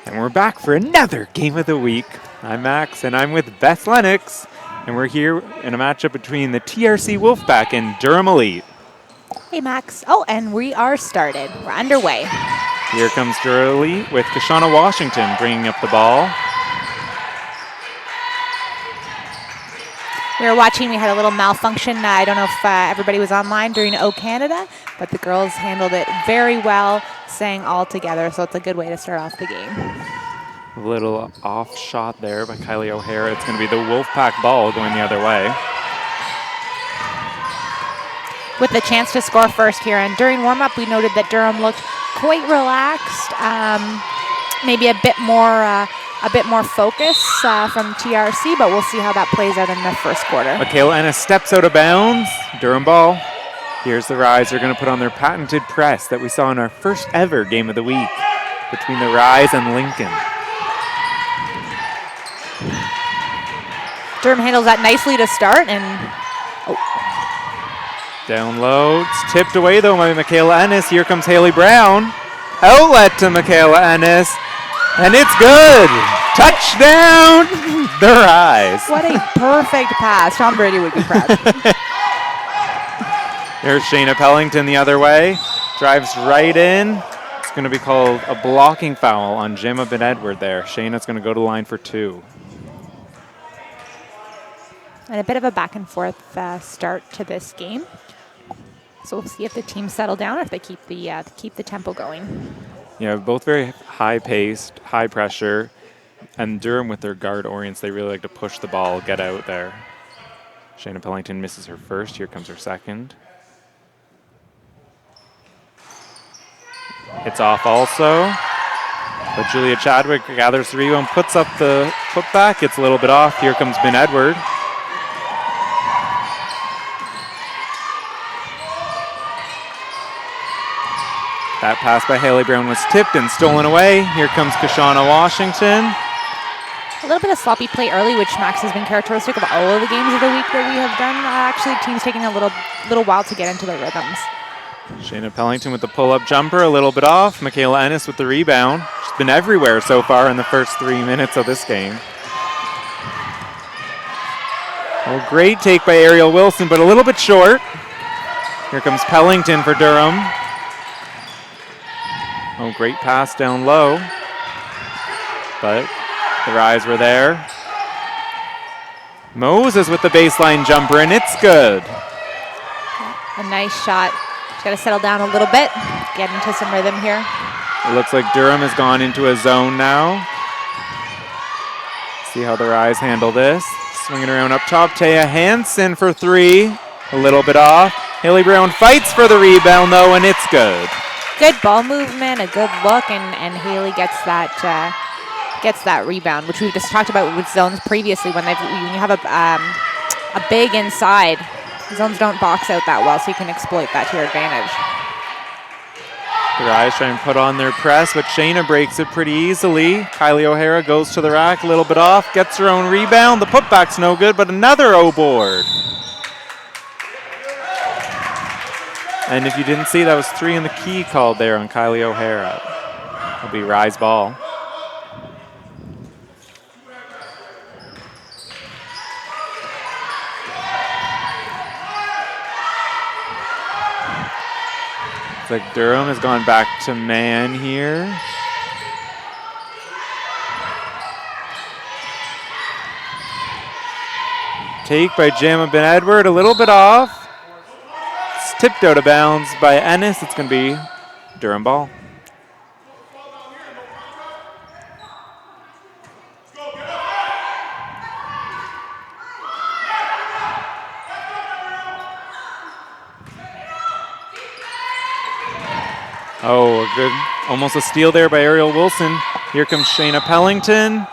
And we're back for another game of the week. I'm Max, and I'm with Beth Lennox, and we're here in a matchup between the TRC Wolfpack and Durham Elite. Hey, Max. Oh, and we are started. We're underway. Here comes Durham Elite with Kashana Washington bringing up the ball. We were watching. We had a little malfunction. I don't know if everybody was online during O Canada, but the girls handled it very well, sang all together, so it's a good way to start off the game. A little off shot there by Kylie O'Hara. It's going to be the Wolfpack ball going the other way. With the chance to score first here, and during warm-up, we noted that Durham looked quite relaxed, maybe a bit more focus from TRC, but we'll see how that plays out in the first quarter. Michaela Ennis steps out of bounds. Durham ball. Here's the Rise. They're going to put on their patented press that we saw in our first ever game of the week between the Rise and Lincoln. Durham handles that nicely to start, and down low. It's tipped away though by Michaela Ennis. Here comes Haley Brown. Outlet to Michaela Ennis. And it's good. Touchdown, the Rise. What a perfect pass. Tom Brady would be proud. There's Shayna Pellington the other way. Drives right in. It's going to be called a blocking foul on Gemma Ben-Edward there. Shayna's going to go to the line for 2. And a bit of a back and forth start to this game. So we'll see if the teams settle down or if they keep the tempo going. Yeah, both very high-paced, high pressure, and Durham with their guard orients, they really like to push the ball, get out there. Shayna Pellington misses her first. Here comes her second. It's off also, but Julia Chadwick gathers the rebound, puts up the putback. It's a little bit off. Here comes Ben-Edward. That pass by Haley Brown was tipped and stolen away. Here comes Kashana Washington. A little bit of sloppy play early, which Max has been characteristic of all of the games of the week that we have done. Actually, teams taking a little while to get into the rhythms. Shayna Pellington with the pull-up jumper, a little bit off. Michaela Ennis with the rebound. She's been everywhere so far in the first 3 minutes of this game. Well, great take by Ariel Wilson, but a little bit short. Here comes Pellington for Durham. Oh, great pass down low. But the Rise were there. Moses with the baseline jumper, and it's good. A nice shot. She's got to settle down a little bit, get into some rhythm here. It looks like Durham has gone into a zone now. See how the Rise handle this. Swinging around up top. Taya Hansen for 3. A little bit off. Haley Brown fights for the rebound, though, and it's good. Good ball movement, a good look, and Haley gets that rebound, which we've just talked about with zones previously. When you have a big inside, zones don't box out that well, so you can exploit that to your advantage. The Rise try and put on their press, but Shayna breaks it pretty easily. Kylie O'Hara goes to the rack, a little bit off, gets her own rebound. The putback's no good, but another O-board. And if you didn't see, that was 3 in the key called there on Kylie O'Hara. It'll be Rise ball. Looks like Durham has gone back to man here. Take by Gemma Ben-Edward, a little bit off. Tipped out of bounds by Ennis. It's going to be Durham ball. Oh, a good, almost a steal there by Ariel Wilson. Here comes Shayna Pellington,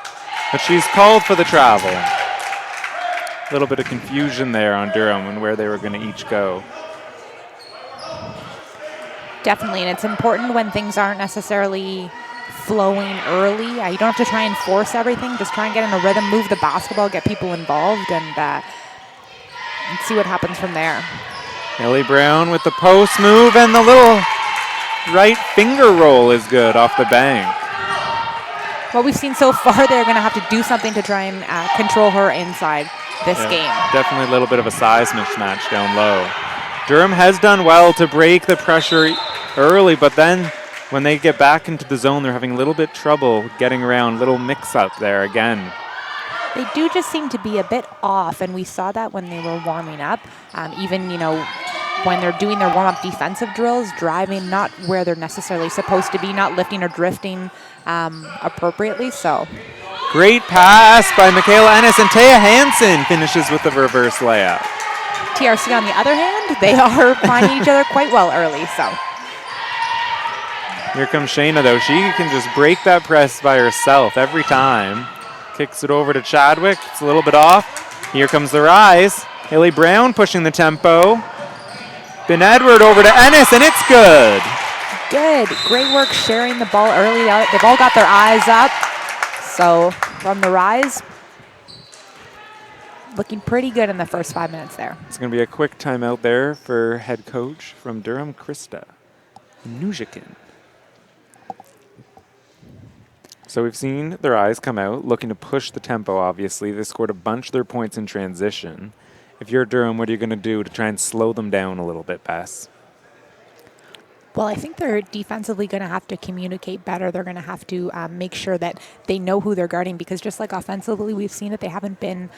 but she's called for the travel. A little bit of confusion there on Durham and where they were going to each go. Definitely, and it's important when things aren't necessarily flowing early. You don't have to try and force everything. Just try and get in a rhythm, move the basketball, get people involved, and see what happens from there. Haley Brown with the post move, and the little right finger roll is good off the bank. what we've seen so far, they're going to have to do something to try and control her inside this game. Definitely a little bit of a size mismatch down low. Durham has done well to break the pressure early, but then when they get back into the zone, they're having a little bit trouble getting around, little mix-up there again. They do just seem to be a bit off, and we saw that when they were warming up. Even, when they're doing their warm-up defensive drills, driving not where they're necessarily supposed to be, not lifting or drifting appropriately. So, great pass by Michaela Ennis, and Taya Hansen finishes with the reverse layup. TRC, on the other hand, they are finding each other quite well early. So here comes Shayna, though. She can just break that press by herself every time. Kicks it over to Chadwick. It's a little bit off. Here comes the rise. Haley Brown pushing the tempo. Ben Edward over to Ennis, and it's good. Good. Great work sharing the ball early. They've all got their eyes up. So from the rise, looking pretty good in the first 5 minutes there. It's going to be a quick timeout there for head coach from Durham, Krista Nujikin. So we've seen their eyes come out, looking to push the tempo, obviously. They scored a bunch of their points in transition. If you're Durham, what are you going to do to try and slow them down a little bit, Bess? Well, I think they're defensively going to have to communicate better. They're going to have to make sure that they know who they're guarding, because just like offensively, we've seen that they haven't been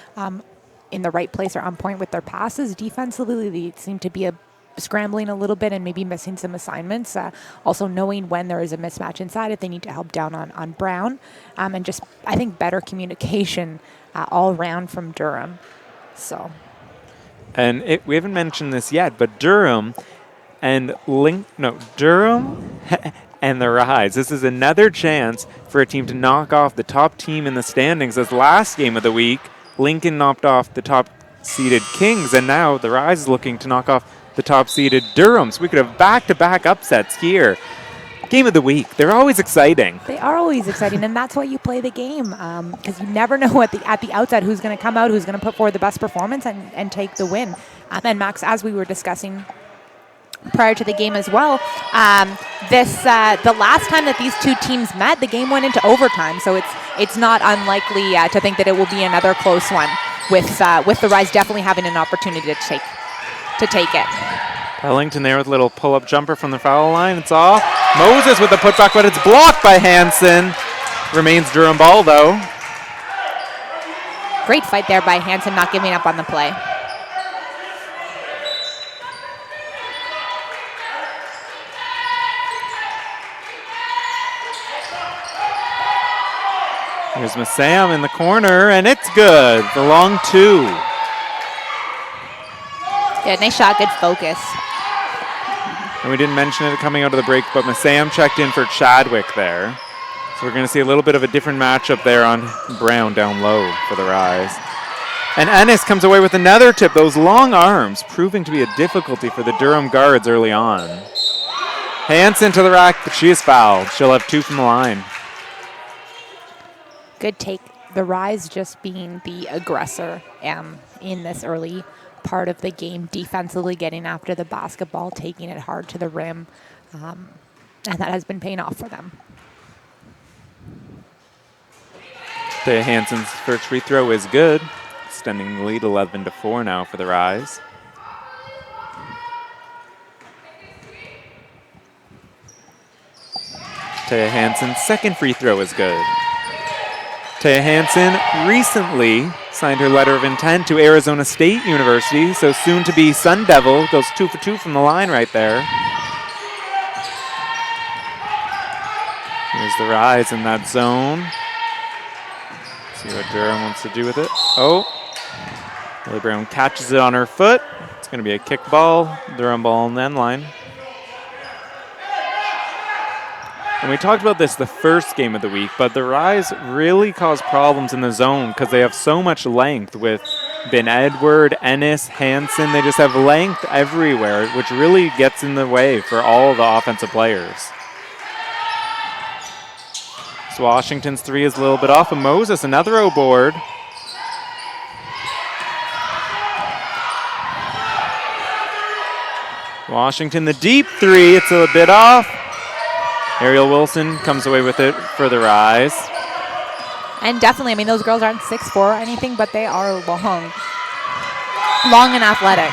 in the right place or on point with their passes. Defensively, they seem to be scrambling a little bit and maybe missing some assignments. Also knowing when there is a mismatch inside, if they need to help down on Brown. And just, I think, better communication all around from Durham. So. And we haven't mentioned this yet, but Durham and Durham and the Rise. This is another chance for a team to knock off the top team in the standings. As last game of the week, Lincoln knocked off the top-seeded Kings, and now the Rise is looking to knock off the top-seeded Durham. So we could have back-to-back upsets here. Game of the week. They're always exciting. They are always exciting, and that's why you play the game, because you never know at the outset who's going to come out, who's going to put forward the best performance and take the win. And Max, as we were discussing prior to the game as well, the last time that these two teams met, the game went into overtime, so it's not unlikely to think that it will be another close one, with the Rise definitely having an opportunity to take it. Pellington there with a little pull-up jumper from the foul line. It's off. Moses with the putback, but it's blocked by Hansen. Remains Durham ball, though. Great fight there by Hansen, not giving up on the play. Here's Massam in the corner, and it's good. The long two. Good, nice shot, good focus. And we didn't mention it coming out of the break, but Massam checked in for Chadwick there. So we're going to see a little bit of a different matchup there on Brown down low for the Rise. And Ennis comes away with another tip. Those long arms proving to be a difficulty for the Durham guards early on. Hansen to the rack, but she is fouled. She'll have 2 from the line. Good take. The Rise just being the aggressor in this early part of the game, defensively getting after the basketball, taking it hard to the rim, and that has been paying off for them. Thea Hansen's first free throw is good, extending the lead 11-4 now for the Rise. Taya Hansen's second free throw is good. Taya Hansen recently signed her letter of intent to Arizona State University, so soon to be Sun Devil. Goes 2 for 2 from the line right there. Here's the Rise in that zone. See what Durham wants to do with it. Oh, Lily Brown catches it on her foot. It's going to be a kick ball. Durham ball on the end line. And we talked about this the first game of the week, but the Rise really cause problems in the zone because they have so much length with Ben Edward, Ennis, Hansen. They just have length everywhere, which really gets in the way for all the offensive players. So Washington's 3 is a little bit off of Moses. Another O board. Washington, the deep 3. It's a bit off. Ariel Wilson comes away with it for the Rise. And definitely, I mean, those girls aren't 6'4" or anything, but they are long and athletic.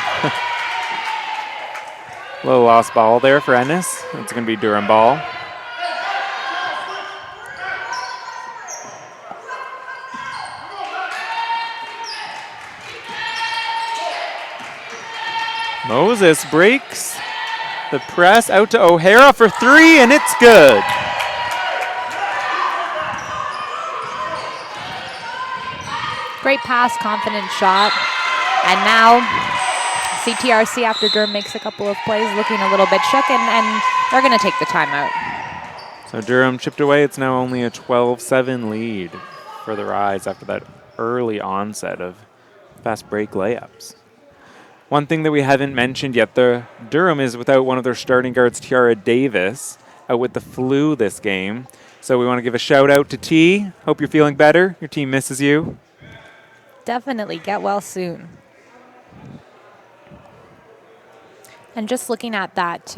Little lost ball there for Ennis. It's going to be Durham ball. Moses breaks the press out to O'Hara for 3, and it's good. Great pass, confident shot. And now TRC, after Durham makes a couple of plays, looking a little bit shook, and they're going to take the timeout. So Durham chipped away. It's now only a 12-7 lead for the Rise after that early onset of fast break layups. One thing that we haven't mentioned yet, the Durham is without one of their starting guards, Tiara Davis, out with the flu this game. So we want to give a shout out to T. Hope you're feeling better. Your team misses you. Definitely get well soon. And just looking at that,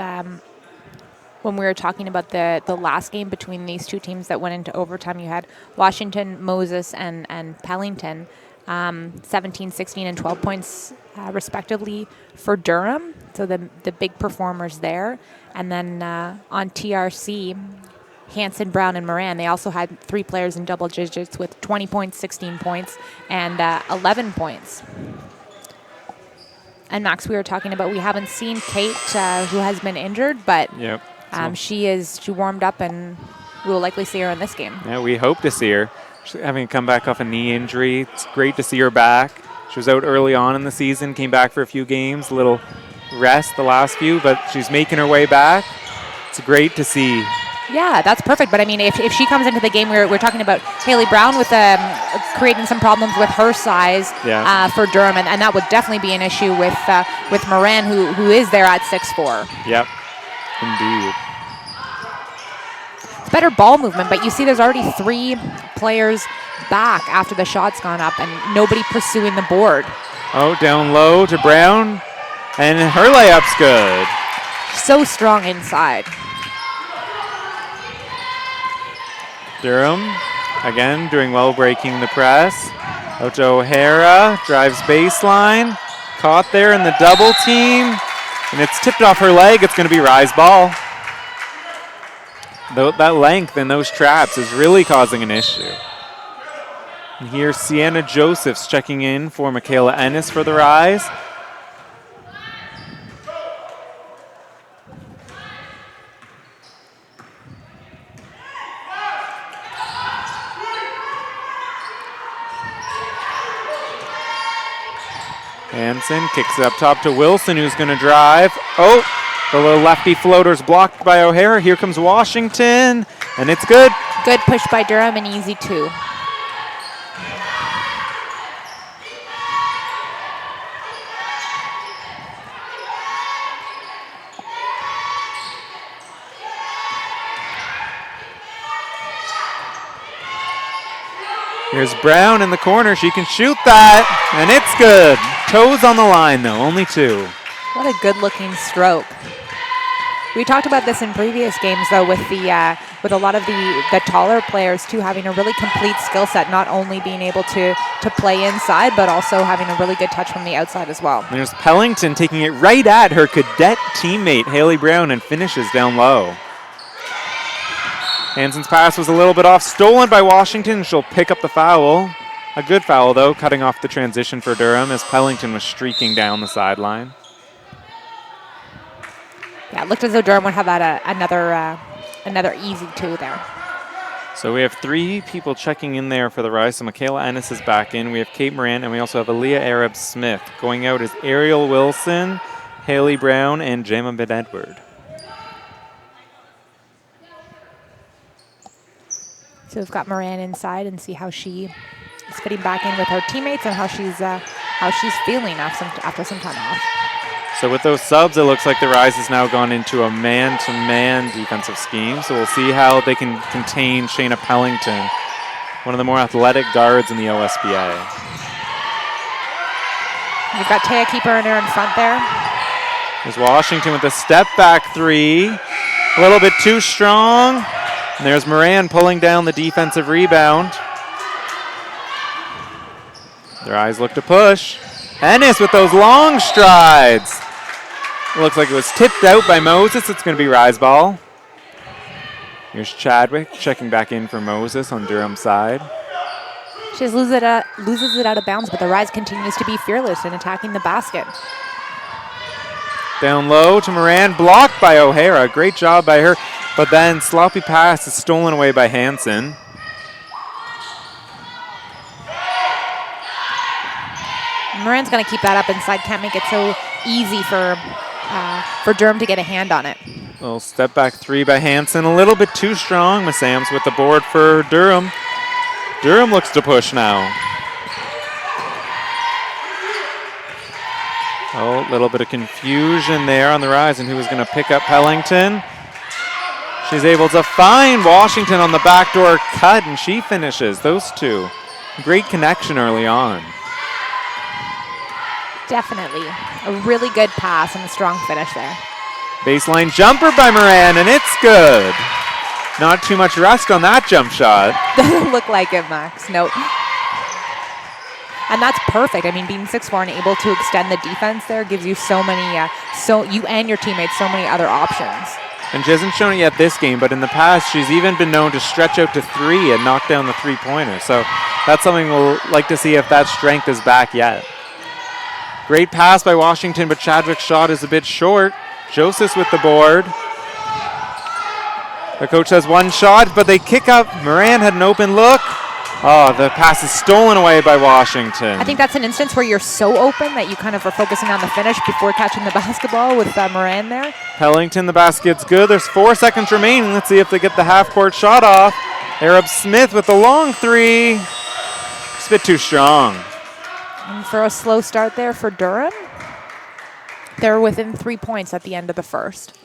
when we were talking about the last game between these two teams that went into overtime, you had Washington, Moses, and Pellington, 17, 16, and 12 points respectively for Durham. So the big performers there. And then on TRC, Hanson, Brown, and Moran, they also had 3 players in double digits with 20 points, 16 points, and 11 points. And Max, we were talking about, we haven't seen Kate, who has been injured, but Yep. she warmed up, and we will likely see her in this game. Yeah, we hope to see her. She's having come back off a knee injury. It's great to see her back. She was out early on in the season, came back for a few games, a little rest the last few, but she's making her way back. It's great to see. Yeah, that's perfect. But I mean, if she comes into the game, we're talking about Haley Brown with creating some problems with her size for Durham, and that would definitely be an issue with Moran, who is there at 6'4". Yep, indeed. It's better ball movement, but you see there's already 3 players back after the shot's gone up, and nobody pursuing the board. Oh, down low to Brown, and her layup's good. So strong inside. Durham, again, doing well breaking the press. Out to O'Hara, drives baseline. Caught there in the double team, and it's tipped off her leg. It's going to be Rise ball. That length and those traps is really causing an issue. And here's Sienna Josephs checking in for Michaela Ennis for the Rise. Hanson kicks it up top to Wilson, who's going to drive. Oh, the little lefty floater's blocked by O'Hara. Here comes Washington, and it's good. Good push by Durham, and easy 2. Here's Brown in the corner. She can shoot that, and it's good. Toes on the line, though, only 2. What a good-looking stroke. We talked about this in previous games, though, with a lot of the taller players, too, having a really complete skill set, not only being able to play inside, but also having a really good touch from the outside as well. There's Pellington taking it right at her cadet teammate, Haley Brown, and finishes down low. Hanson's pass was a little bit off, stolen by Washington. She'll pick up the foul. A good foul, though, cutting off the transition for Durham as Pellington was streaking down the sideline. Yeah, it looked as though Durham would have had another easy 2 there. So we have 3 people checking in there for the Rise. So Michaela Ennis is back in. We have Kate Moran, and we also have Aaliyah Arab-Smith. Going out is Ariel Wilson, Haley Brown, and Gemma Ben-Edward. So we've got Moran inside, and see how she is fitting back in with her teammates, and how she's feeling after some time off. So with those subs, it looks like the Rise has now gone into a man-to-man defensive scheme. So we'll see how they can contain Shayna Pellington, one of the more athletic guards in the OSBA. You've got Taya Keeper in there in front there. There's Washington with a step-back 3. A little bit too strong. And there's Moran pulling down the defensive rebound. Their eyes look to push. Ennis with those long strides. It looks like it was tipped out by Moses. It's going to be Rise ball. Here's Chadwick checking back in for Moses on Durham's side. She just loses it out of bounds, but the Rise continues to be fearless in attacking the basket. Down low to Moran, blocked by O'Hara. Great job by her, but then sloppy pass is stolen away by Hansen. Moran's going to keep that up inside. Can't make it so easy for Durham to get a hand on it. Little step back three by Hansen, a little bit too strong. Massams with the board for Durham. Durham looks to push now. Oh, a little bit of confusion there on the Rise and who was going to pick up Pellington. She's able to find Washington on the backdoor cut, and she finishes. Those two. Great connection early on. Definitely. A really good pass and a strong finish there. Baseline jumper by Moran, and it's good. Not too much rest on that jump shot. Doesn't look like it, Max. Nope. And that's perfect. I mean, being 6'4" and able to extend the defense there gives you so many, you and your teammates so many other options. And she hasn't shown it yet this game, but in the past, she's even been known to stretch out to three and knock down the three-pointer. So that's something we'll like to see if that strength is back yet. Great pass by Washington, but Chadwick's shot is a bit short. Joseph with the board. The coach has one shot, but they kick up. Moran had an open look. Oh, the pass is stolen away by Washington. I think that's an instance where you're so open that you kind of are focusing on the finish before catching the basketball with Moran there. Pellington, the basket's good. There's 4 seconds remaining. Let's see if they get the half-court shot off. Arab Smith with the long three. It's a bit too strong. And for a slow start there for Durham, they're within 3 points at the end of the first.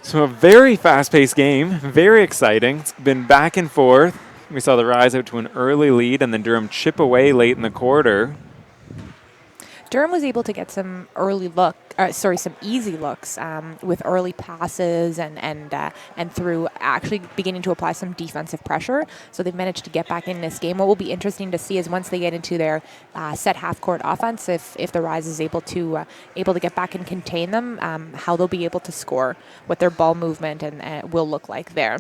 So a very fast-paced game, very exciting. It's been back and forth. We saw the Rise out to an early lead, and then Durham chip away late in the quarter. Durham was able to get some some easy looks with early passes and through actually beginning to apply some defensive pressure. So they've managed to get back in this game. What will be interesting to see is once they get into their set half-court offense, if the Rise is able to get back and contain them, how they'll be able to score, what their ball movement and will look like there.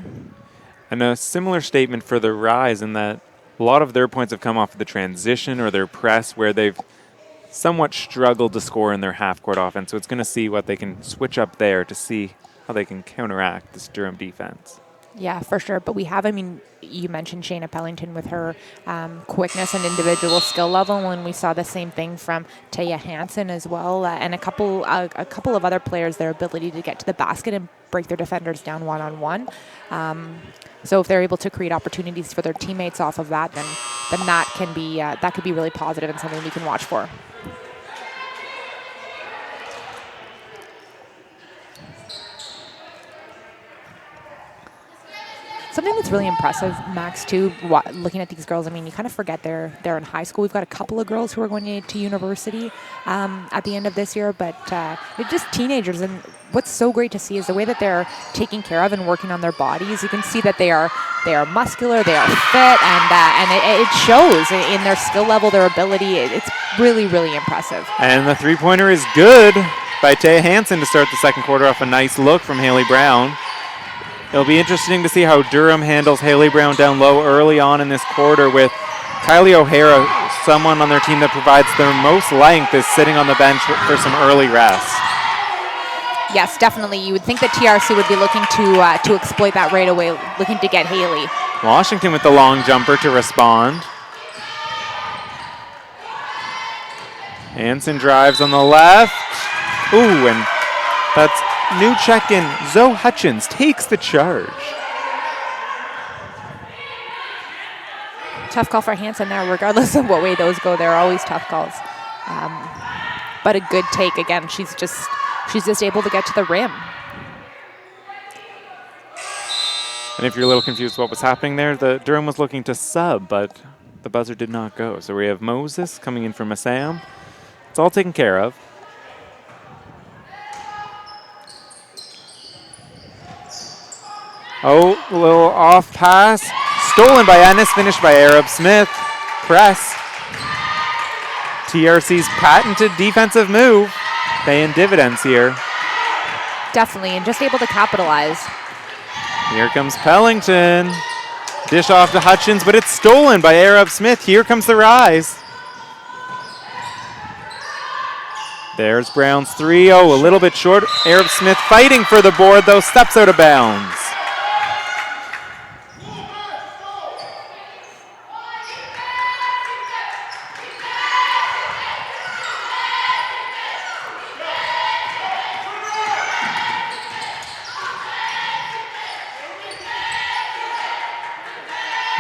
And a similar statement for the Rise in that a lot of their points have come off of the transition or their press where they've somewhat struggled to score in their half-court offense. So it's going to see what they can switch up there to see how they can counteract this Durham defense. Yeah, for sure. But we have, you mentioned Shayna Pellington with her quickness and individual skill level, and we saw the same thing from Taya Hansen as well, and a couple of other players, their ability to get to the basket and break their defenders down one-on-one. So if they're able to create opportunities for their teammates off of that, then that could be really positive and something we can watch for. Something that's really impressive, Max, too, looking at these girls, you kind of forget they're in high school. We've got a couple of girls who are going to university at the end of this year, but they're just teenagers. And what's so great to see is the way that they're taking care of and working on their bodies. You can see that they are muscular, they are fit, and it shows in their skill level, their ability. It's really, really impressive. And the three-pointer is good by Taya Hansen to start the second quarter off a nice look from Haley Brown. It'll be interesting to see how Durham handles Haley Brown down low early on in this quarter with Kylie O'Hara, someone on their team that provides their most length, is sitting on the bench for some early rest. Yes, definitely. You would think that TRC would be looking to exploit that right away, looking to get Haley. Washington with the long jumper to respond. Hansen drives on the left. Ooh, and that's new check-in. Zoe Hutchins takes the charge. Tough call for Hansen there, regardless of what way those go. They're always tough calls. But a good take. Again, she's just able to get to the rim. And if you're a little confused what was happening there, the Durham was looking to sub, but the buzzer did not go. So we have Moses coming in from Assam. It's all taken care of. Oh, a little off pass. Stolen by Ennis, finished by Arab Smith. press. TRC's patented defensive move paying dividends here. Definitely, and just able to capitalize. Here comes Pellington. Dish off to Hutchins, but it's stolen by Arab Smith. Here comes the rise. There's Brown's 3. Oh, a little bit short. Arab Smith fighting for the board, though, steps out of bounds.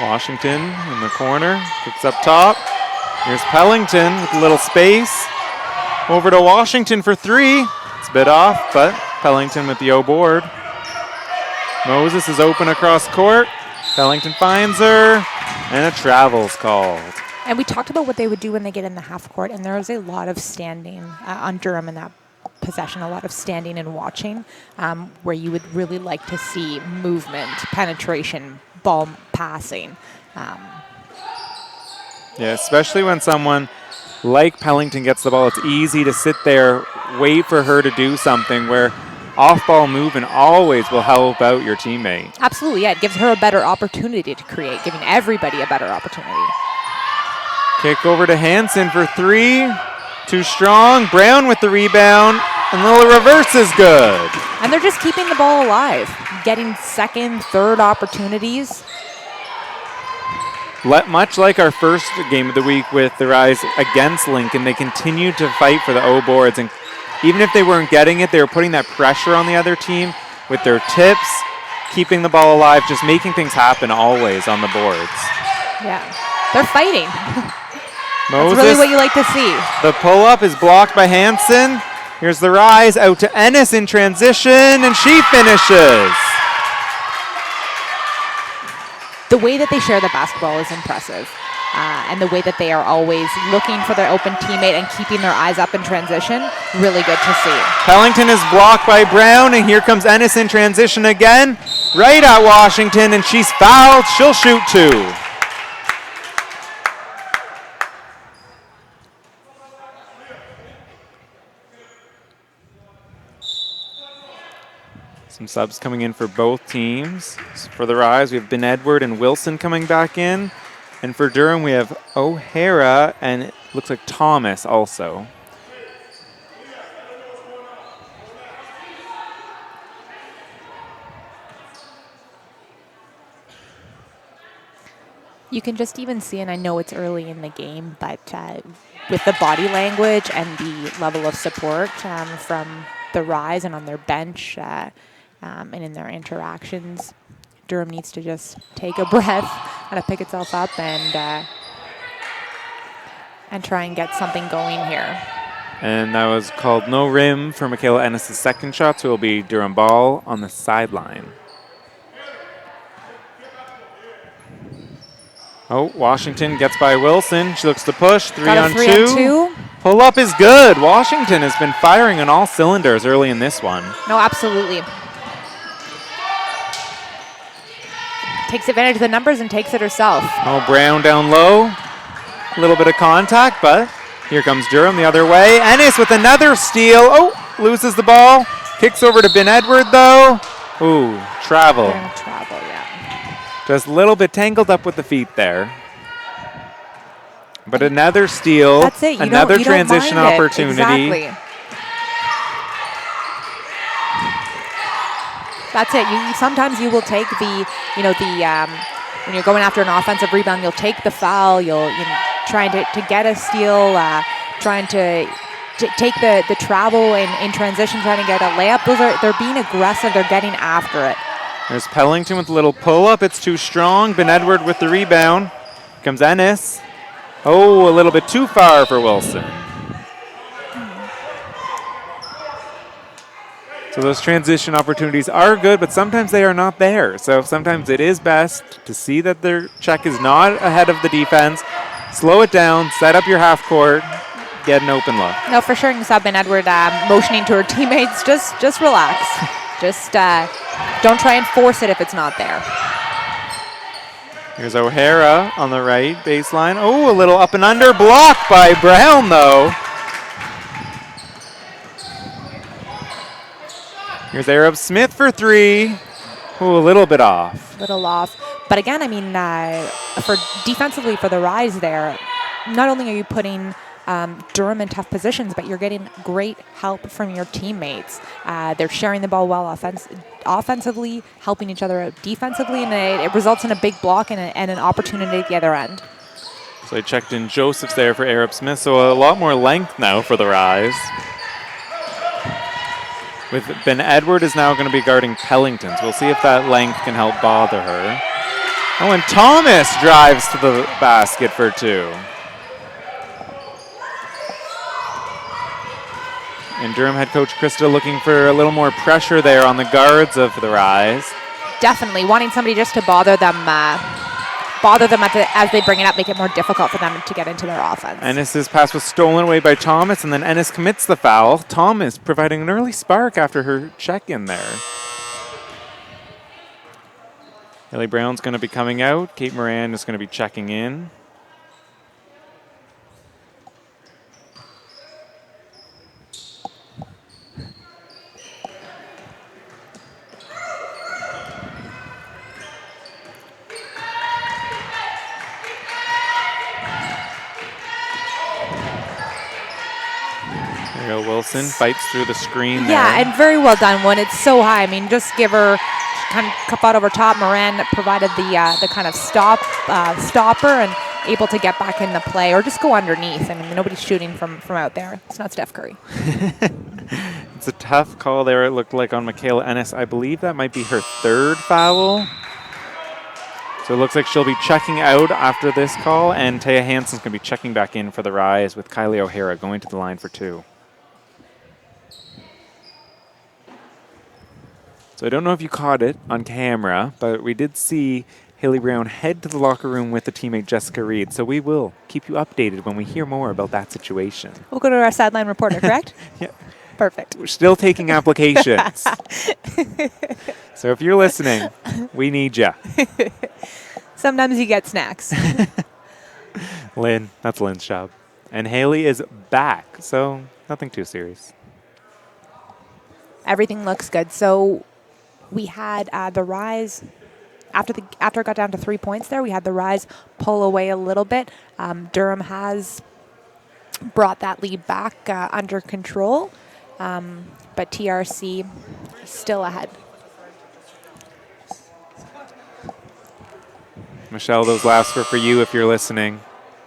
Washington in the corner, kicks up top. Here's Pellington with a little space. Over to Washington for 3. It's a bit off, but Pellington with the O board. Moses is open across court. Pellington finds her, and a travel's called. And we talked about what they would do when they get in the half court, and there was a lot of standing on Durham in that possession, a lot of standing and watching, where you would really like to see movement, penetration, ball passing. Yeah, especially when someone like Pellington gets the ball, it's easy to sit there, wait for her to do something, where off-ball movement always will help out your teammate. Absolutely, yeah. It gives her a better opportunity to create, giving everybody a better opportunity. Kick over to Hansen for 3. Too strong. Brown with the rebound. And the little reverse is good. And they're just keeping the ball alive, getting second, third opportunities. Much like our first game of the week with the Rise against Lincoln, they continued to fight for the O boards. And even if they weren't getting it, they were putting that pressure on the other team with their tips, keeping the ball alive, just making things happen always on the boards. Yeah, they're fighting. Moses, that's really what you like to see. The pull-up is blocked by Hansen. Here's the Rise out to Ennis in transition, and she finishes. The way that they share the basketball is impressive. And the way that they are always looking for their open teammate and keeping their eyes up in transition, really good to see. Pellington is blocked by Brown, and here comes Ennis in transition again, right at Washington, and she's fouled. She'll shoot 2. Some subs coming in for both teams. For the Rise, we have Ben Edward and Wilson coming back in. And for Durham, we have O'Hara and it looks like Thomas also. You can just even see, and I know it's early in the game, but with the body language and the level of support from the Rise and on their bench and in their interactions, Durham needs to just take a breath, kind of pick itself up, and try and get something going here. And that was called no rim for Michaela Ennis' second shot, so it will be Durham ball on the sideline. Oh, Washington gets by Wilson. She looks to push. 3 on 2. Pull up is good. Washington has been firing on all cylinders early in this one. No, absolutely. Takes advantage of the numbers and takes it herself. Oh, Brown down low. A little bit of contact, but here comes Durham the other way. Ennis with another steal. Oh, loses the ball. Kicks over to Ben Edward, though. Ooh, travel. Travel, yeah. Just a little bit tangled up with the feet there. But another steal. That's it. Another transition opportunity. Exactly. That's it. Sometimes you will take the, when you're going after an offensive rebound, you'll take the foul. You'll trying to get a steal, trying to take the travel in transition, trying to get a layup. They're being aggressive. They're getting after it. There's Pellington with a little pull-up. It's too strong. Ben Edward with the rebound. Here comes Ennis. Oh, a little bit too far for Wilson. So those transition opportunities are good, but sometimes they are not there. So sometimes it is best to see that their check is not ahead of the defense, slow it down, set up your half court, get an open look. No, for sure. You saw Ben Edward motioning to her teammates, just relax. Just don't try and force it if it's not there. Here's O'Hara on the right baseline. Oh, a little up and under block by Brown, though. Here's Arab Smith for three. Oh, a little bit off. Little off. But again, I mean, for defensively for the Rise there, not only are you putting Durham in tough positions, but you're getting great help from your teammates. They're sharing the ball well offensively, helping each other out defensively, and it results in a big block and an opportunity at the other end. So I checked in Joseph's there for Arab Smith, so a lot more length now for the Rise. With Ben Edward is now going to be guarding Pellington, so we'll see if that length can help bother her. Oh, and Thomas drives to the basket for two. And Durham head coach Krista looking for a little more pressure there on the guards of the Rise. Definitely wanting somebody just to bother them as they bring it up, make it more difficult for them to get into their offense. Ennis's pass was stolen away by Thomas, and then Ennis commits the foul. Thomas providing an early spark after her check-in there. Ellie Brown's going to be coming out. Kate Moran is going to be checking in. Wilson fights through the screen there. Yeah, and very well done when it's so high. I mean, just give her kind of cup out over top. Moran provided the kind of stopper and able to get back in the play or just go underneath. I mean, nobody's shooting from out there. It's not Steph Curry. It's a tough call there, it looked like, on Michaela Ennis. I believe that might be her third foul. So it looks like she'll be checking out after this call, and Taya Hansen's going to be checking back in for the Rise with Kylie O'Hara going to the line for two. So I don't know if you caught it on camera, but we did see Haley Brown head to the locker room with the teammate Jessica Reed. So we will keep you updated when we hear more about that situation. We'll go to our sideline reporter, correct? Yeah. Perfect. We're still taking applications. So if you're listening, we need you. Sometimes you get snacks. Lynn, that's Lynn's job. And Haley is back, so nothing too serious. Everything looks good. So we had the Rise, after it got down to 3 points there, we had the Rise pull away a little bit. Durham has brought that lead back under control, but TRC still ahead. Michelle, those last were for you if you're listening.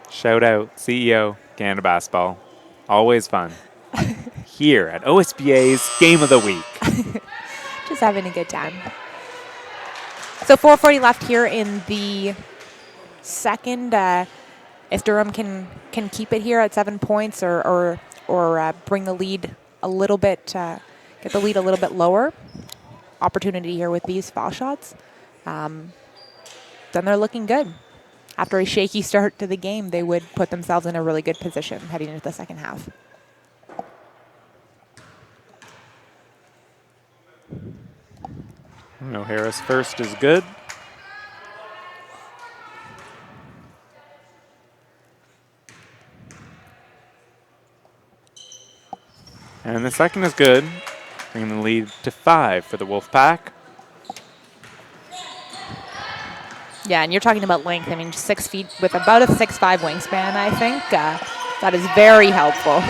Shout out, CEO, Canada Basketball. Always fun. Here at OSBA's Game of the Week. Just having a good time. So 4:40 left here in the second. If Durham can keep it here at 7 points or bring the lead a little bit, get the lead a little bit lower, opportunity here with these foul shots, then they're looking good. After a shaky start to the game, they would put themselves in a really good position heading into the second half. O'Hara's first is good. And the second is good, bringing the lead to 5 for the Wolfpack. Yeah, and you're talking about length. I mean, 6 feet with about a 6'5" wingspan, I think. That is very helpful.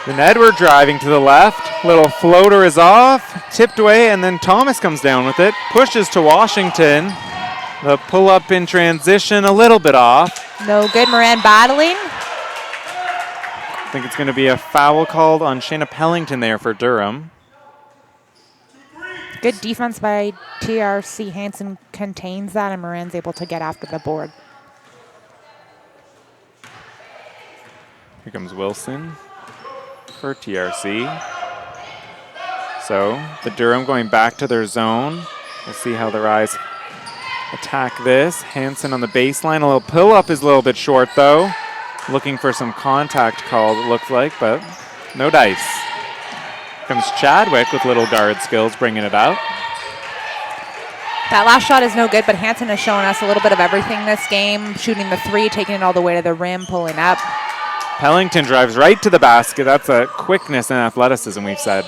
Then Edward driving to the left. Little floater is off, tipped away, and then Thomas comes down with it. Pushes to Washington. The pull-up in transition, a little bit off. No good. Moran battling. I think it's going to be a foul called on Shayna Pellington there for Durham. Good defense by TRC. Hansen contains that, and Moran's able to get after the board. Here comes Wilson for TRC. So the Durham going back to their zone. We'll see how the Rise attack this. Hansen on the baseline. A little pull-up is a little bit short, though. Looking for some contact called, it looks like, but no dice. Comes Chadwick with little guard skills, bringing it out. That last shot is no good, but Hansen has shown us a little bit of everything this game, shooting the three, taking it all the way to the rim, pulling up. Pellington drives right to the basket. That's a quickness and athleticism, we've said.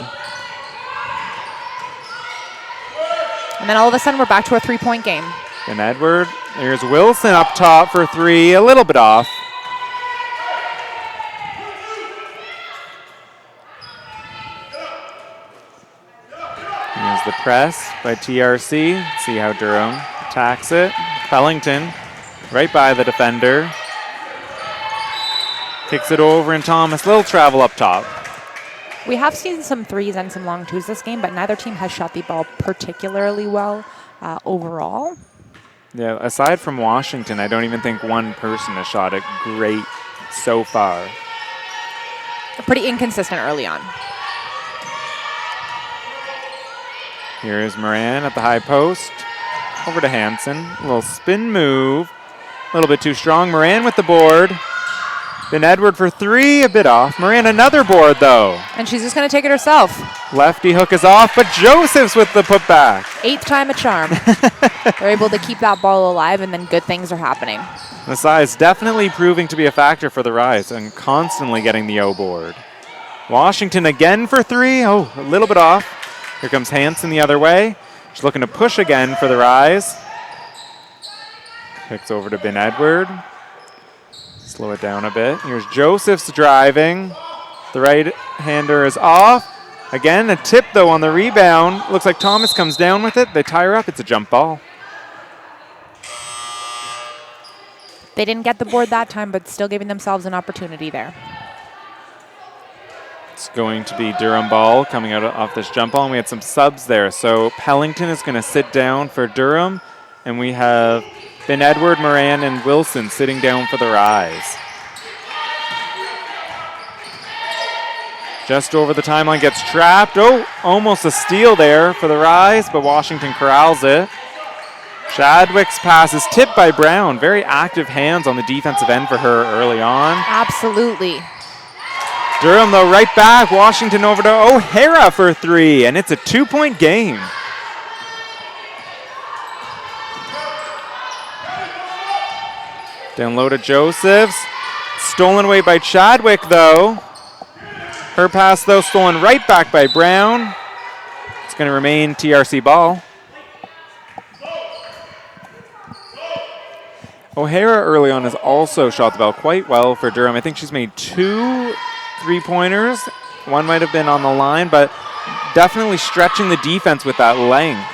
And then all of a sudden, we're back to a three-point game. And Edward, there's Wilson up top for three, a little bit off. Here's the press by TRC. See how Durham attacks it. Pellington right by the defender. Kicks it over, and Thomas, little travel up top. We have seen some threes and some long twos this game, but neither team has shot the ball particularly well overall. Yeah, aside from Washington, I don't even think one person has shot it great so far. Pretty inconsistent early on. Here is Moran at the high post. Over to Hansen. A little spin move. A little bit too strong. Moran with the board. Then Edward for three, a bit off. Moran another board though. And she's just going to take it herself. Lefty hook is off, but Joseph's with the putback. 8th time a charm. They're able to keep that ball alive, and then good things are happening. The size definitely proving to be a factor for the Rise and constantly getting the O board. Washington again for three. Oh, a little bit off. Here comes Hansen the other way. She's looking to push again for the Rise. Kicks over to Ben Edward. Slow it down a bit. Here's Joseph's driving. The right-hander is off. Again, a tip, though, on the rebound. Looks like Thomas comes down with it. They tie her up. It's a jump ball. They didn't get the board that time, but still giving themselves an opportunity there. It's going to be Durham ball coming out off this jump ball, and we had some subs there. So Pellington is going to sit down for Durham, and we have Ben Edward, Moran, and Wilson sitting down for the Rise. Just over the timeline, gets trapped. Oh, almost a steal there for the Rise, but Washington corrals it. Chadwick's pass is tipped by Brown. Very active hands on the defensive end for her early on. Absolutely. Durham, though, right back. Washington over to O'Hara for three, and it's a 2-point game. Down low to Josephs. Stolen away by Chadwick, though. Her pass, though, stolen right back by Brown. It's going to remain TRC ball. O'Hara early on has also shot the ball quite well for Durham. I think she's made 2 3-pointers. One might have been on the line, but definitely stretching the defense with that length.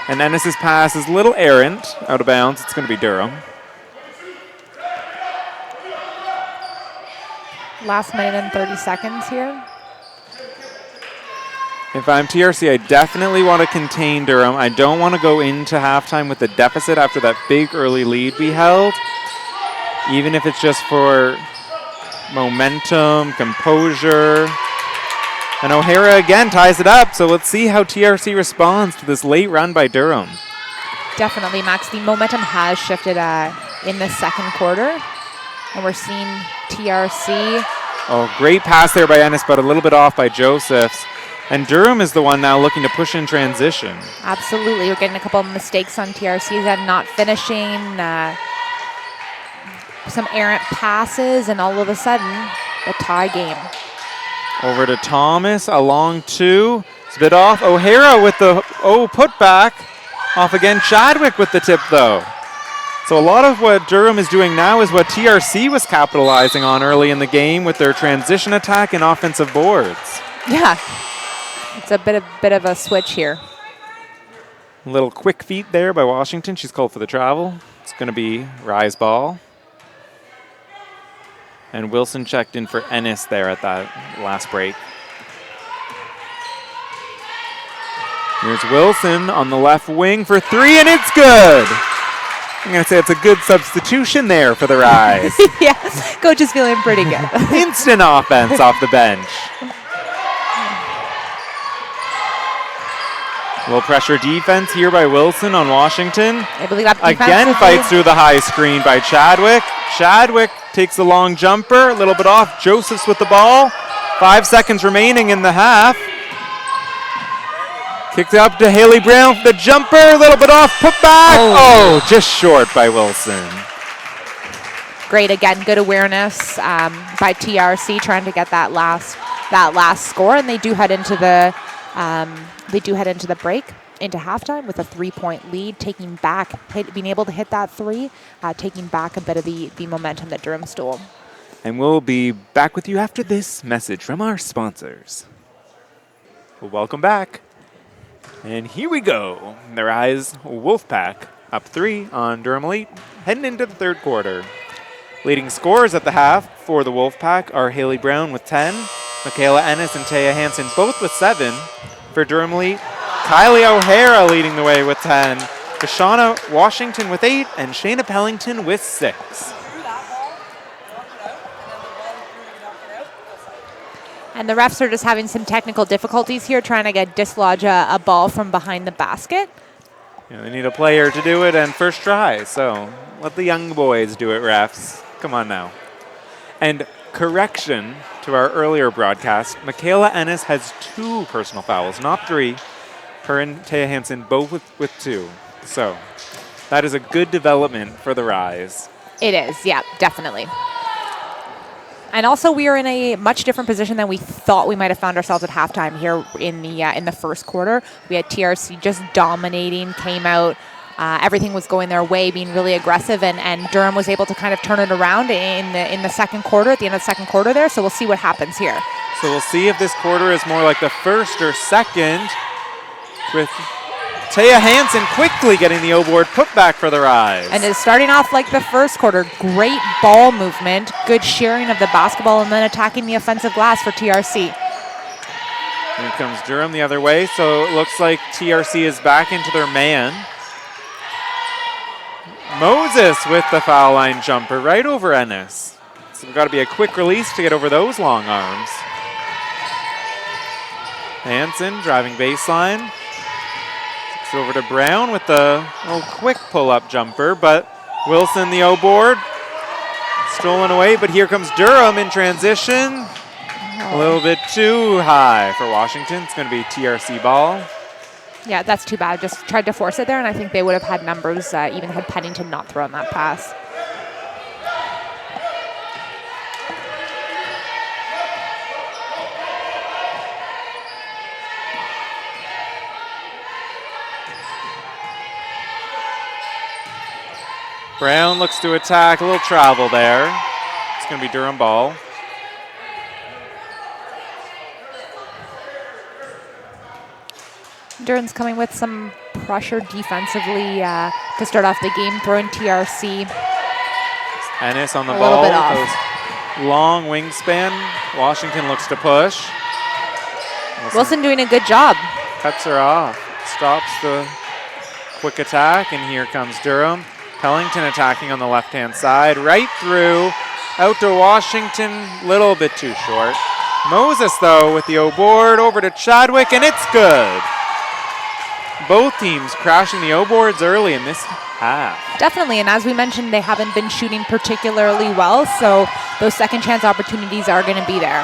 And Ennis's pass is a little errant, out of bounds. It's going to be Durham. Last minute and 30 seconds here. If I'm TRC, I definitely want to contain Durham. I don't want to go into halftime with a deficit after that big early lead we held, even if it's just for momentum, composure. And O'Hara again ties it up, so let's see how TRC responds to this late run by Durham. Definitely, Max. The momentum has shifted in the second quarter, and we're seeing TRC. Oh, great pass there by Ennis, but a little bit off by Josephs. And Durham is the one now looking to push in transition. Absolutely. We're getting a couple of mistakes on TRC's end, not finishing, some errant passes, and all of a sudden, the tie game. Over to Thomas, a long two. It's a bit off. O'Hara with the putback. Off again. Chadwick with the tip, though. So a lot of what Durham is doing now is what TRC was capitalizing on early in the game with their transition attack and offensive boards. Yeah. It's a bit of a switch here. A little quick feet there by Washington. She's called for the travel. It's going to be Rise ball. And Wilson checked in for Ennis there at that last break. Here's Wilson on the left wing for three, and it's good. I'm going to say it's a good substitution there for the Rise. Yeah, coach is feeling pretty good. Instant offense off the bench. Little pressure defense here by Wilson on Washington. I believe that again fights through the high screen by Chadwick. Chadwick takes the long jumper, a little bit off. Josephs with the ball. 5 seconds remaining in the half. Kicked up to Haley Brown for the jumper. A little bit off. Put back. Oh, just short by Wilson. Great again. Good awareness by TRC trying to get that last score, and they do head into the break, into halftime with a 3-point lead, being able to hit that three, taking back a bit of the momentum that Durham stole. And we'll be back with you after this message from our sponsors. Well, welcome back. And here we go. The Rise Wolfpack up 3 on Durham Elite, heading into the third quarter. Leading scorers at the half for the Wolfpack are Haley Brown with 10, Michaela Ennis and Taya Hansen both with 7. For Durham Elite, Kylie O'Hara leading the way with 10, Deshauna Washington with 8, and Shayna Pellington with 6. And the refs are just having some technical difficulties here, trying to dislodge a ball from behind the basket. Yeah, they need a player to do it, and first try, so let the young boys do it, refs. Come on now. And correction to our earlier broadcast, Michaela Ennis has 2 personal fouls, not 3. Her and Taya Hansen both with 2. So that is a good development for the Rise. It is, yeah, definitely. And also, we are in a much different position than we thought we might have found ourselves at halftime here in the first quarter. We had TRC just dominating, came out. Everything was going their way, being really aggressive, and Durham was able to kind of turn it around in the second quarter, at the end of the second quarter there. So we'll see what happens here. So we'll see if this quarter is more like the first or second, with Taya Hansen quickly getting the O-board put back for the Rise. And it's starting off like the first quarter. Great ball movement, good sharing of the basketball, and then attacking the offensive glass for TRC. Here comes Durham the other way, so it looks like TRC is back into their man. Moses with the foul line jumper right over Ennis. So we've got to be a quick release to get over those long arms. Hansen driving baseline. It's over to Brown with the quick pull-up jumper, but Wilson the O-board. Stolen away, but here comes Durham in transition. A little bit too high for Washington. It's going to be TRC ball. Yeah, that's too bad. Just tried to force it there, and I think they would have had numbers, even had Pennington not thrown that pass. Brown looks to attack. A little travel there. It's going to be Durham ball. Durham's coming with some pressure defensively to start off the game, throwing TRC. Ennis on the ball. A little bit off. Long wingspan. Washington looks to push. Wilson doing a good job. Cuts her off. Stops the quick attack, and here comes Durham. Pellington attacking on the left-hand side. Right through. Out to Washington. Little bit too short. Moses, though, with the O-board. Over to Chadwick, and it's good. Both teams crashing the O-boards early in this half. Definitely, and as we mentioned, they haven't been shooting particularly well, so those second chance opportunities are going to be there.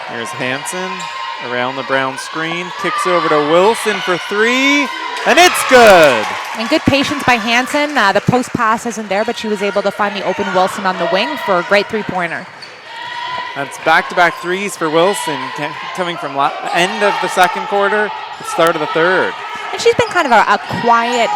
Here's Hansen around the Brown screen, kicks over to Wilson for 3, and it's good. And good patience by Hansen. The post pass isn't there, but she was able to find the open Wilson on the wing for a great three-pointer. That's back-to-back threes for Wilson, coming from end of the second quarter, the start of the third. And she's been kind of a quiet,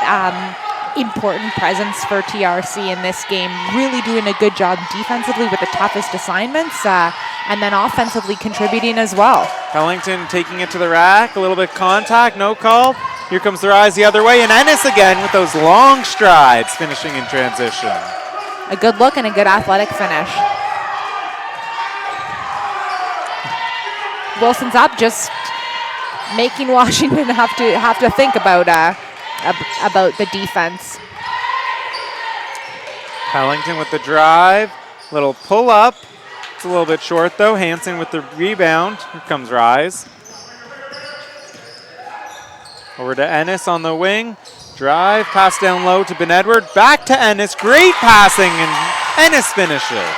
important presence for TRC in this game, really doing a good job defensively with the toughest assignments, and then offensively contributing as well. Pellington taking it to the rack, a little bit contact, no call. Here comes the Rise the other way, and Ennis again with those long strides, finishing in transition. A good look and a good athletic finish. Wilson's up, just making Washington have to think about the defense. Pellington with the drive, little pull up. It's a little bit short though. Hansen with the rebound. Here comes Rise. Over to Ennis on the wing. Drive, pass down low to Ben Edward. Back to Ennis. Great passing, and Ennis finishes.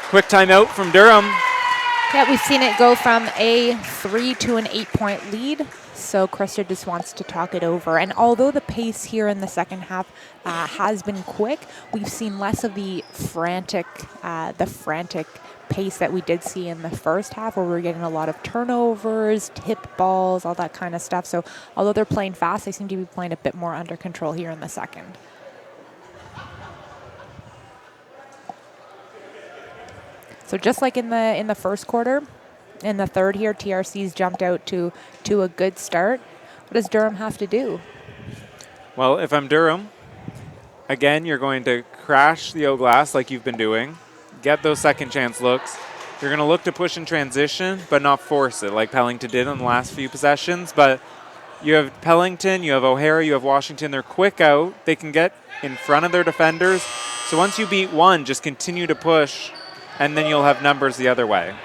Quick timeout from Durham. Yeah, we've seen it go from a 3 to an 8-point lead. So Krista just wants to talk it over. And although the pace here in the second half has been quick, we've seen less of the frantic pace that we did see in the first half, where we were getting a lot of turnovers, tip balls, all that kind of stuff. So although they're playing fast, they seem to be playing a bit more under control here in the second. So just like in the first quarter, in the third here, TRC's jumped out to a good start. What does Durham have to do? Well, if I'm Durham, again, you're going to crash the O-glass like you've been doing, get those second chance looks. You're going to look to push in transition, but not force it like Pellington did in the last few possessions. But you have Pellington, you have O'Hara, you have Washington. They're quick out. They can get in front of their defenders. So once you beat one, just continue to push, and then you'll have numbers the other way.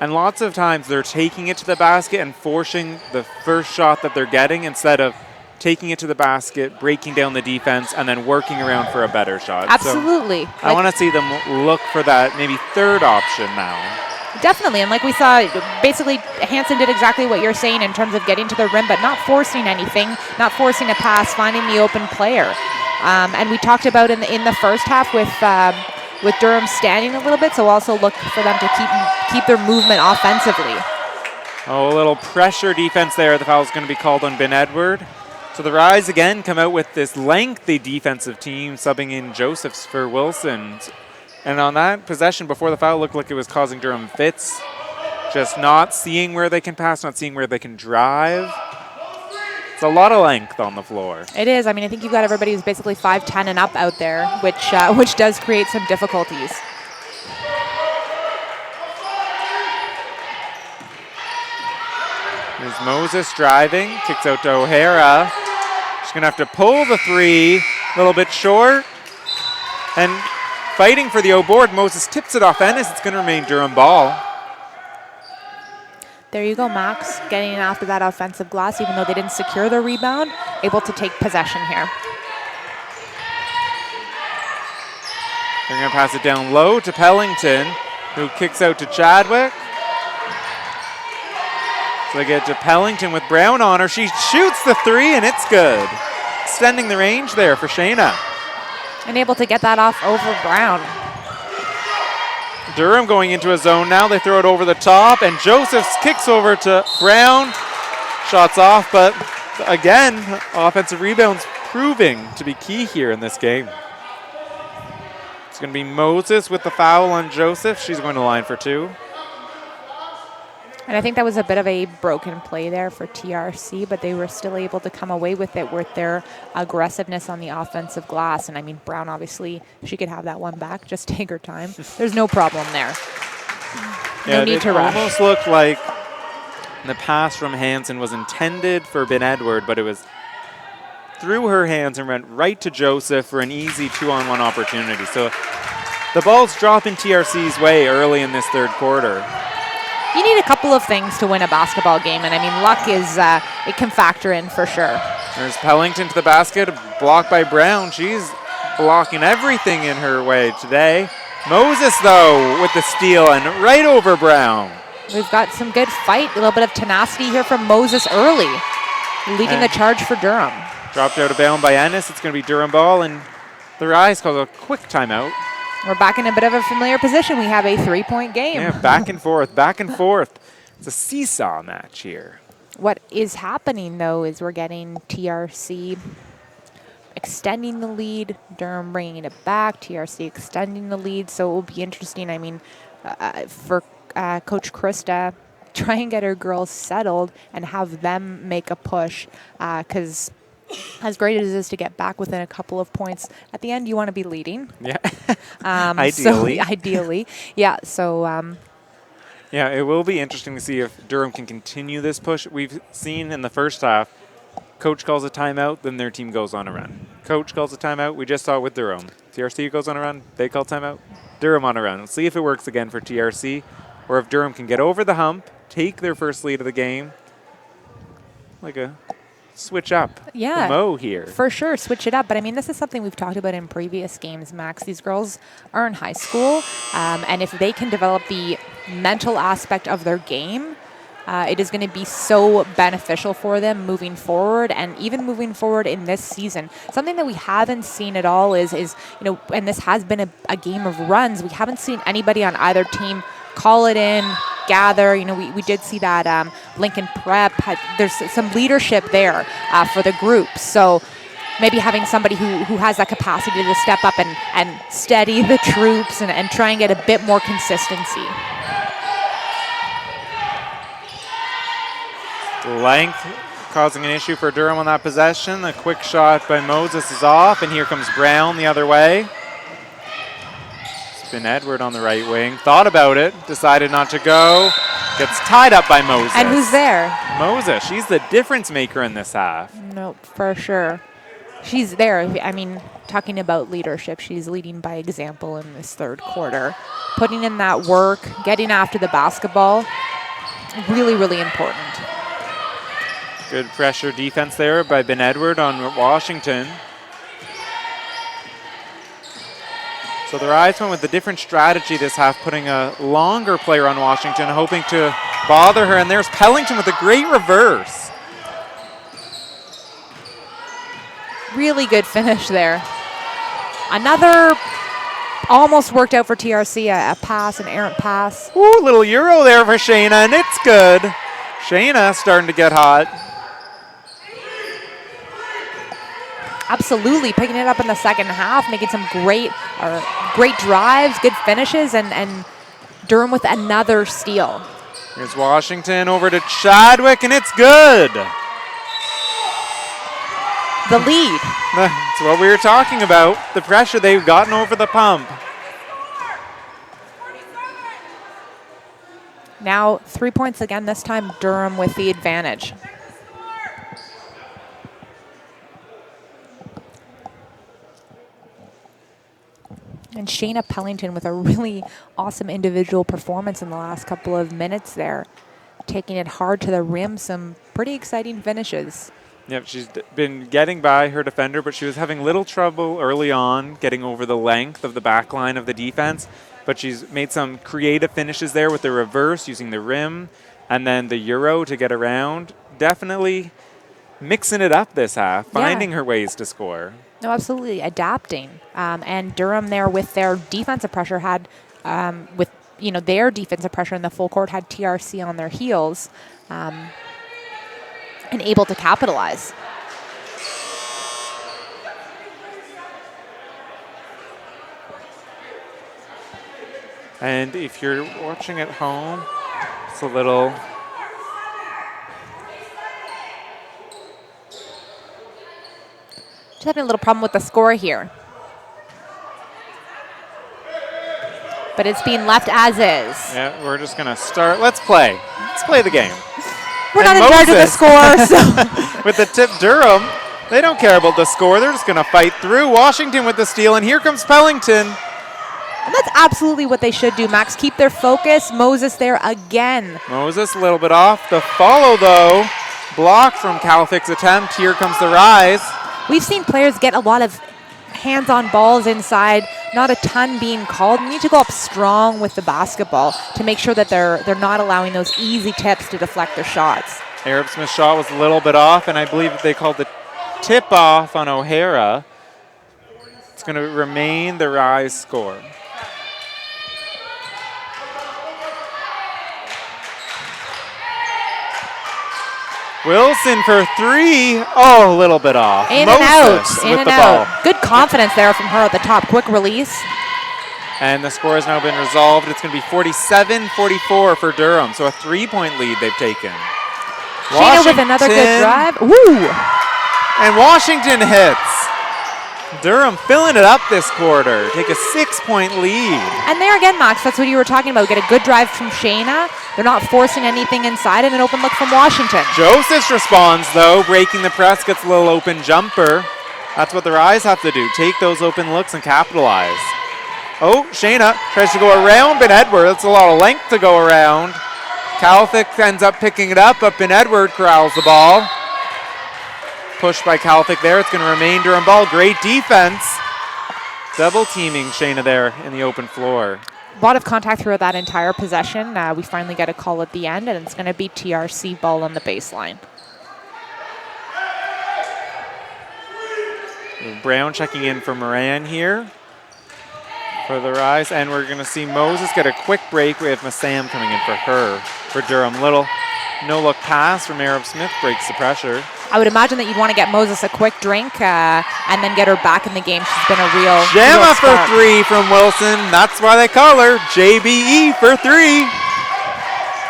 And lots of times they're taking it to the basket and forcing the first shot that they're getting instead of taking it to the basket, breaking down the defense, and then working around for a better shot. Absolutely. So I want to see them look for that maybe third option now. Definitely. And like we saw, basically Hansen did exactly what you're saying in terms of getting to the rim, but not forcing anything, not forcing a pass, finding the open player. And we talked about in the first half with Durham standing a little bit, so also look for them to keep their movement offensively. Oh, a little pressure defense there. The foul is going to be called on Ben Edward. So the Rise again come out with this lengthy defensive team, subbing in Josephs for Wilson. And on that possession before the foul, looked like it was causing Durham fits. Just not seeing where they can pass, not seeing where they can drive. It's a lot of length on the floor. It is. I mean, I think you've got everybody who's basically 5'10" and up out there, which does create some difficulties. Here's Moses driving, kicks out to O'Hara. She's going to have to pull the three, a little bit short. And fighting for the O board, Moses tips it off Ennis. It's going to remain Durham ball. There you go, Max, getting after that offensive glass, even though they didn't secure the rebound, able to take possession here. They're going to pass it down low to Pellington, who kicks out to Chadwick. So they get to Pellington with Brown on her. She shoots the three, and it's good. Extending the range there for Shayna. And able to get that off over Brown. Durham going into a zone now. They throw it over the top, and Josephs kicks over to Brown. Shots off, but again, offensive rebounds proving to be key here in this game. It's going to be Moses with the foul on Joseph. She's going to line for two. And I think that was a bit of a broken play there for TRC, but they were still able to come away with it with their aggressiveness on the offensive glass. And I mean, Brown, obviously, if she could have that one back, just take her time. There's no problem there. No need to rush. It almost looked like the pass from Hansen was intended for Ben Edward, but it was through her hands and went right to Joseph for an easy 2-on-1 opportunity. So the ball's dropping TRC's way early in this third quarter. You need a couple of things to win a basketball game, and I mean, luck is, it can factor in for sure. There's Pellington to the basket, blocked by Brown. She's blocking everything in her way today. Moses, though, with the steal and right over Brown. We've got some good fight, a little bit of tenacity here from Moses early, leading the charge for Durham. Dropped out of bounds by Ennis. It's going to be Durham ball, and the Rise calls a quick timeout. We're back in a bit of a familiar position. We have a 3-point game. Yeah, back and forth, back and forth. It's a seesaw match here. What is happening, though, is we're getting TRC extending the lead, Durham bringing it back, TRC extending the lead. So it will be interesting, I mean, for Coach Krista, try and get her girls settled and have them make a push, because as great as it is to get back within a couple of points, at the end you want to be leading. Yeah, ideally. Ideally, yeah. So yeah, it will be interesting to see if Durham can continue this push. We've seen in the first half, coach calls a timeout, then their team goes on a run. Coach calls a timeout. We just saw it with Durham. TRC goes on a run. They call timeout. Durham on a run. Let's see if it works again for TRC, or if Durham can get over the hump, take their first lead of the game, like a switch up the Mo here. For sure, switch it up. But I mean, this is something we've talked about in previous games, Max. These girls are in high school, and if they can develop the mental aspect of their game, it is going to be so beneficial for them moving forward, and even moving forward in this season. Something that we haven't seen at all is and this has been a game of runs. We haven't seen anybody on either team call it in, gather. We did see that Lincoln Prep there's some leadership there for the group. So maybe having somebody who has that capacity to step up and steady the troops and try and get a bit more consistency. Length causing an issue for Durham on that possession. A quick shot by Moses is off, and here comes Brown the other way. It's been Edward on the right wing. Thought about it, decided not to go. Gets tied up by Moses. And who's there? Moses. She's the difference maker in this half. No, for sure. She's there. I mean, talking about leadership, she's leading by example in this third quarter. Putting in that work, getting after the basketball, really, really important. Good pressure defense there by Ben Edward on Washington. So the Rise went with a different strategy this half, putting a longer player on Washington, hoping to bother her. And there's Pellington with a great reverse. Really good finish there. Another almost worked out for TRC, a pass, an errant pass. Ooh, little Euro there for Shayna, and it's good. Shayna starting to get hot. Absolutely, picking it up in the second half, making some great drives, good finishes, and Durham with another steal. Here's Washington over to Chadwick, and it's good. The lead. That's what we were talking about, the pressure they've gotten over the pump. Now 3 points again, this time Durham with the advantage. And Shayna Pellington with a really awesome individual performance in the last couple of minutes there. Taking it hard to the rim, some pretty exciting finishes. Yep, she's been getting by her defender, but she was having little trouble early on getting over the length of the back line of the defense. But she's made some creative finishes there with the reverse, using the rim, and then the Euro to get around. Definitely mixing it up this half, finding her ways to score. No, absolutely, adapting. And Durham there with their defensive pressure had, their defensive pressure in the full court had TRC on their heels and able to capitalize. And if you're watching at home, it's a little... Just having a little problem with the score here. But it's being left as is. Yeah, we're just going to start. Let's play. Let's play the game. We're not in charge of the score. So. With the tip, Durham, they don't care about the score. They're just going to fight through. Washington with the steal, and here comes Pellington. And that's absolutely what they should do, Max. Keep their focus. Moses there again. Moses a little bit off. The follow, though, blocked from Calfic's attempt. Here comes the Rise. We've seen players get a lot of hands-on balls inside, not a ton being called. You need to go up strong with the basketball to make sure that they're not allowing those easy tips to deflect their shots. Arab Smith's shot was a little bit off, and I believe they called the tip off on O'Hara. It's going to remain the Rise score. Wilson for three. Oh, a little bit off. In Moses and out. In with and the out. ball. Good confidence there from her at the top. Quick release. And the score has now been resolved. It's going to be 47-44 for Durham. So a 3-point lead they've taken. Shayna with another good drive. Woo! And Washington hits. Durham filling it up this quarter. Take a 6-point lead. And there again, Max, that's what you were talking about. Get a good drive from Shayna. They're not forcing anything inside, and an open look from Washington. Joseph responds, though, breaking the press, gets a little open jumper. That's what the Rise have to do. Take those open looks and capitalize. Oh, Shayna tries to go around Ben Edward. That's a lot of length to go around. Calfic ends up picking it up, but Ben Edward corrals the ball. Pushed by Calfic there. It's going to remain Durham ball. Great defense. Double teaming Shayna there in the open floor. lot of contact throughout that entire possession. We finally get a call at the end, and it's going to be TRC ball on the baseline. Brown checking in for Moran here for the Rise, and we're going to see Moses get a quick break. We have Massam coming in for her, for Durham. Little no-look pass from Arab Smith, breaks the pressure. I would imagine that you'd want to get Moses a quick drink and then get her back in the game. She's been a real Gemma for spark. 3 from Wilson. That's why they call her JBE for 3.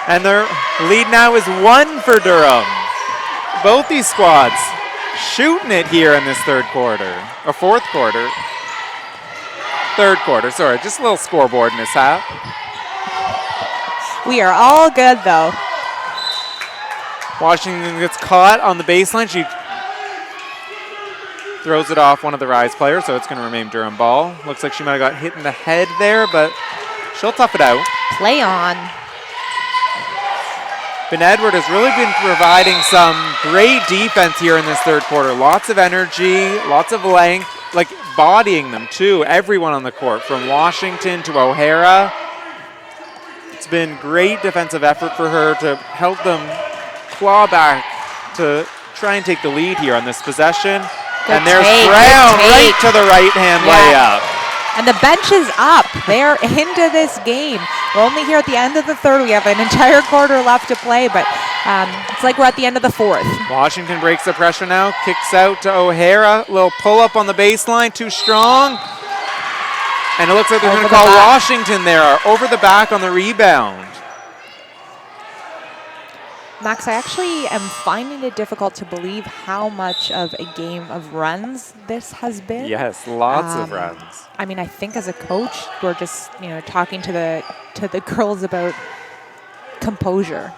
And their lead now is 1 for Durham. Both these squads shooting it here in this third quarter, or fourth quarter. Third quarter, sorry, just a little scoreboard mishap. We are all good, though. Washington gets caught on the baseline. She throws it off one of the Rise players, so it's going to remain Durham ball. Looks like she might have got hit in the head there, but she'll tough it out. Play on. Ben Edward has really been providing some great defense here in this third quarter. Lots of energy, lots of length, like bodying them too. Everyone on the court, from Washington to O'Hara. It's been great defensive effort for her to help them claw back to try and take the lead here on this possession. Good and there's take, Brown good right take. to the right-hand layup. And the bench is up. They're into this game. We're only here at the end of the third. We have an entire quarter left to play, but it's like we're at the end of the fourth. Washington breaks the pressure now, kicks out to O'Hara. Little pull-up on the baseline, too strong. And it looks like they're going to call Washington there, over the back on the rebound. Max, I actually am finding it difficult to believe how much of a game of runs this has been. Yes, lots of runs. I mean, I think as a coach, we're just talking to the girls about composure,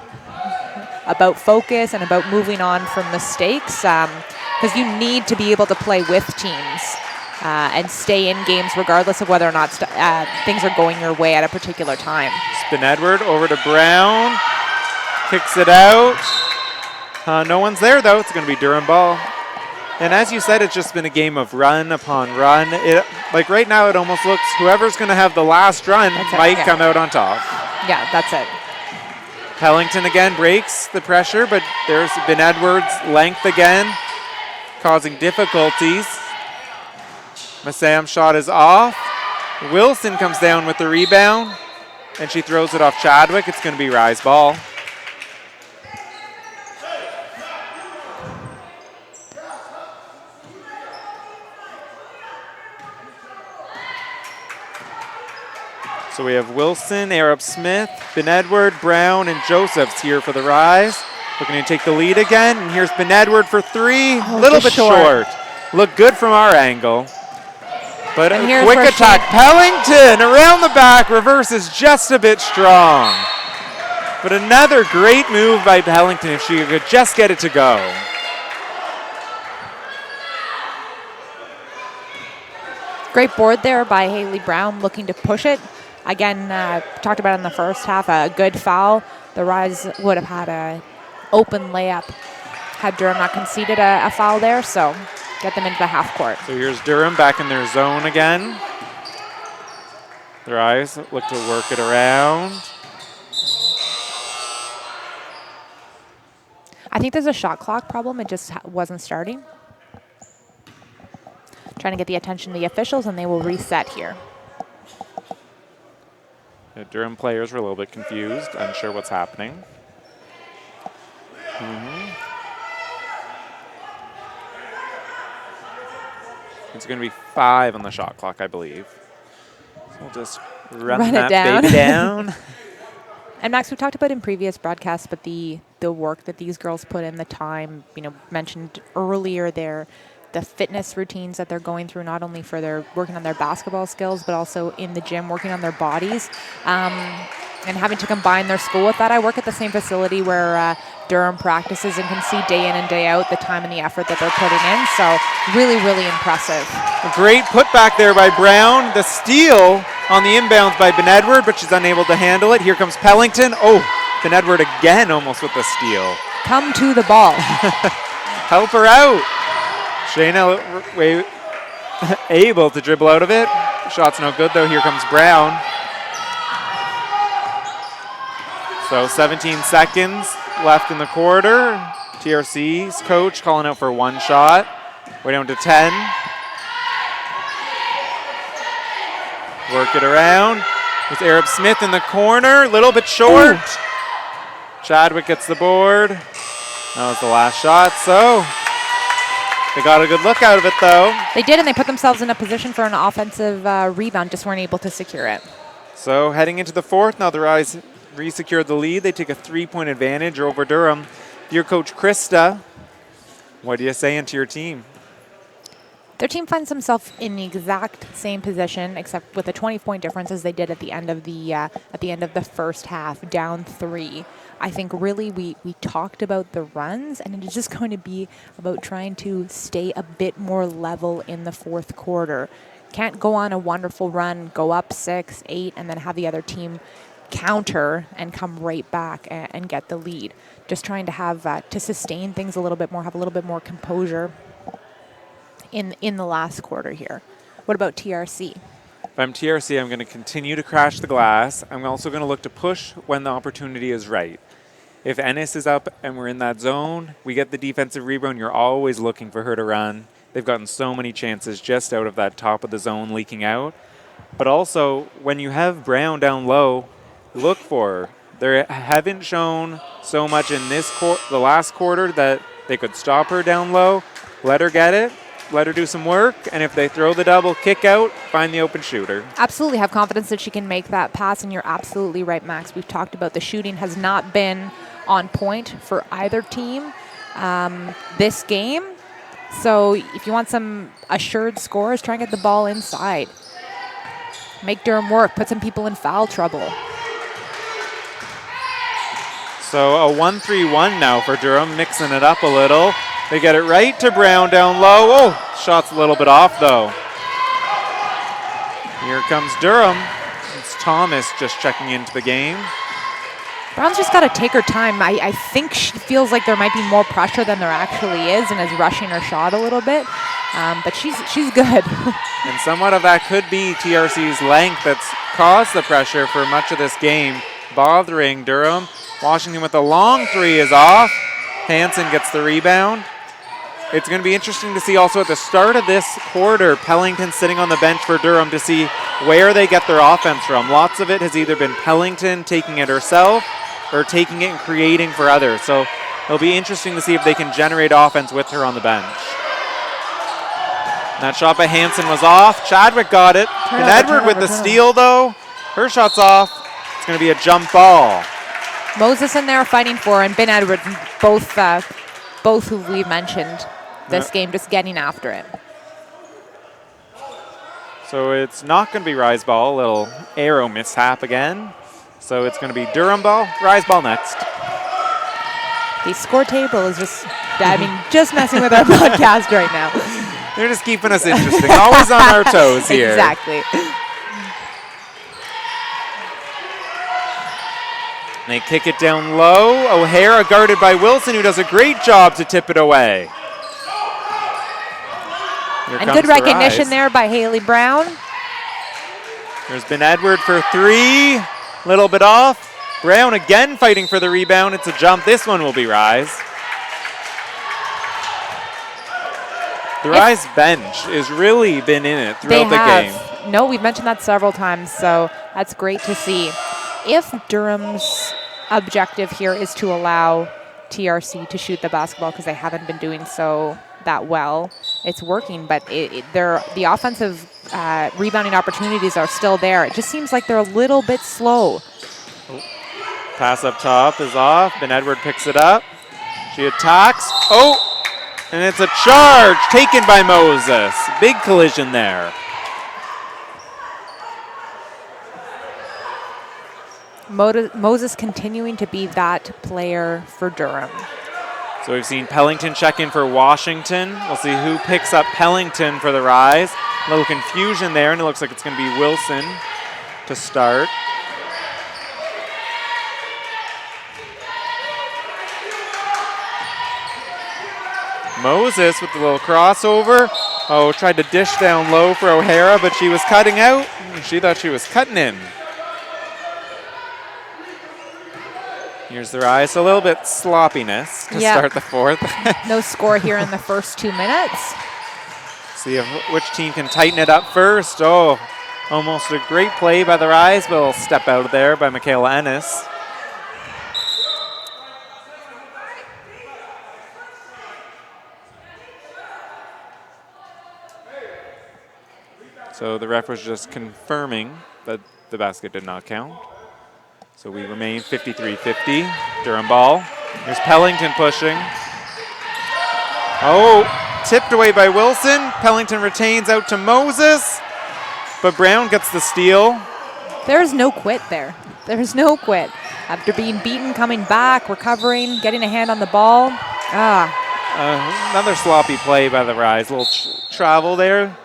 about focus, and about moving on from mistakes. Because you need to be able to play with teams and stay in games regardless of whether or not things are going your way at a particular time. Spin Edward over to Brown. Kicks it out. No one's there, though. It's going to be Durham ball. And as you said, it's just been a game of run upon run. Like right now, it almost looks whoever's going to have the last run might come out on top. Yeah, that's it. Pellington again breaks the pressure, but there's Ben Edwards' length again, causing difficulties. Massam's shot is off. Wilson comes down with the rebound, and she throws it off Chadwick. It's going to be Rise ball. So we have Wilson, Arab Smith, Ben Edward, Brown, and Josephs here for the Rise. Looking to take the lead again. And here's Ben Edward for 3. A little bit short. Look good from our angle. But a quick attack. Pellington around the back. Reverse is just a bit strong. But another great move by Pellington if she could just get it to go. Great board there by Haley Brown, looking to push it. Again, talked about in the first half, a good foul. The Rise would have had an open layup had Durham not conceded a foul there, so get them into the half court. So here's Durham back in their zone again. The Rise look to work it around. I think there's a shot clock problem. It just wasn't starting. Trying to get the attention of the officials, and they will reset here. The Durham players were a little bit confused, unsure what's happening. It's going to be 5 on the shot clock, I believe. So we'll just run that baby down. And Max, we talked about in previous broadcasts, but the work that these girls put in, the time, mentioned earlier the fitness routines that they're going through, not only for their working on their basketball skills, but also in the gym, working on their bodies, and having to combine their school with that. I work at the same facility where Durham practices and can see day in and day out the time and the effort that they're putting in. So really, really impressive. A great putback there by Brown. The steal on the inbounds by Ben Edward, but she's unable to handle it. Here comes Pellington. Oh, Ben Edward again almost with the steal. Come to the ball. Help her out. Shayna able to dribble out of it. Shot's no good, though. Here comes Brown. So 17 seconds left in the quarter. TRC's coach calling out for one shot. We're down to 10. Work it around. With Arab Smith in the corner, a little bit short. Ooh. Chadwick gets the board. That was the last shot, so they got a good look out of it, though. They did, and they put themselves in a position for an offensive rebound, just weren't able to secure it. So heading into the fourth, now the Rise re-secured the lead. They take a 3-point advantage over Durham. Your coach, Krista, what do you say into your team? Their team finds themselves in the exact same position, except with a 20-point difference as they did at the end of the first half, down 3. I think really we talked about the runs, and it is just going to be about trying to stay a bit more level in the fourth quarter. Can't go on a wonderful run, go up 6, 8, and then have the other team counter and come right back and get the lead. Just trying to have to sustain things a little bit more, have a little bit more composure in the last quarter here. What about TRC? If I'm TRC, I'm going to continue to crash the glass. I'm also going to look to push when the opportunity is right. If Ennis is up and we're in that zone, we get the defensive rebound. You're always looking for her to run. They've gotten so many chances just out of that top of the zone leaking out. But also, when you have Brown down low, look for her. They haven't shown so much in the last quarter that they could stop her down low. Let her get it. Let her do some work, and if they throw the double kick out, find the open shooter. Absolutely have confidence that she can make that pass, and you're absolutely right, Max. We've talked about the shooting has not been on point for either team this game. So if you want some assured scores, try and get the ball inside. Make Durham work, put some people in foul trouble. So a 1-3-1 now for Durham, mixing it up a little. They get it right to Brown down low. Oh, shot's a little bit off, though. Here comes Durham. It's Thomas just checking into the game. Brown's just got to take her time. I think she feels like there might be more pressure than there actually is and is rushing her shot a little bit. But she's good. And somewhat of that could be TRC's length that's caused the pressure for much of this game, bothering Durham. Washington with a long 3 is off. Hansen gets the rebound. It's going to be interesting to see also at the start of this quarter, Pellington sitting on the bench for Durham to see where they get their offense from. Lots of it has either been Pellington taking it herself or taking it and creating for others. So it'll be interesting to see if they can generate offense with her on the bench. That shot by Hansen was off. Chadwick got it. And Edward with the steal, though. Her shot's off. It's going to be a jump ball. Moses in there fighting for, and Ben Edwards, both who we mentioned this game, just getting after it. So it's not going to be Rise ball, a little arrow mishap again. So it's going to be Durham ball, Rise ball next. The score table is just messing with our podcast right now. They're just keeping us interesting, always on our toes here. Exactly. They kick it down low. O'Hara guarded by Wilson, who does a great job to tip it away. And good recognition there by Haley Brown. There's been Edward for 3. Little bit off. Brown again fighting for the rebound. It's a jump. This one will be Rise. The Rise bench has really been in it throughout the game. No, we've mentioned that several times, so that's great to see. If Durham's objective here is to allow TRC to shoot the basketball, because they haven't been doing so that well, it's working, but the offensive rebounding opportunities are still there. It just seems like they're a little bit slow. Pass up top is off. Ben Edward picks it up. She attacks. Oh, and it's a charge taken by Moses. Big collision there. Moses continuing to be that player for Durham. So we've seen Pellington check in for Washington. We'll see who picks up Pellington for the Rise. A little confusion there, and it looks like it's going to be Wilson to start. Moses with the little crossover. Oh, tried to dish down low for O'Hara, but she was cutting out. She thought she was cutting in. Here's the Rise. So a little bit sloppiness to start the fourth. No score here in the first 2 minutes. See which team can tighten it up first. Oh, almost a great play by the Rise, but a little step out of there by Michaela Ennis. So the ref was just confirming that the basket did not count. So we remain 53-50. Durham ball. Here's Pellington pushing. Oh, tipped away by Wilson. Pellington retains out to Moses. But Brown gets the steal. There's no quit there. There's no quit. After being beaten, coming back, recovering, getting a hand on the ball. Another sloppy play by the Rise. A little travel there.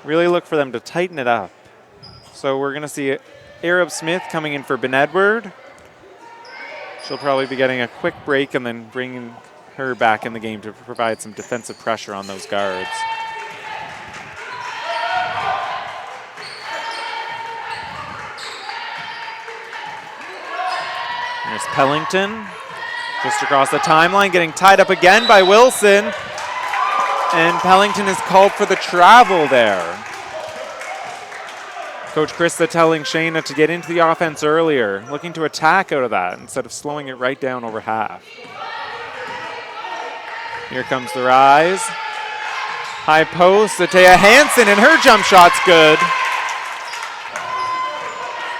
Really look for them to tighten it up. So we're going to see Arab Smith coming in for Ben Edward. She'll probably be getting a quick break and then bringing her back in the game to provide some defensive pressure on those guards. There's Pellington just across the timeline, getting tied up again by Wilson. And Pellington is called for the travel there. Coach Krista telling Shayna to get into the offense earlier, looking to attack out of that instead of slowing it right down over half. Here comes the Rise. High post, Atea Hansen, and her jump shot's good.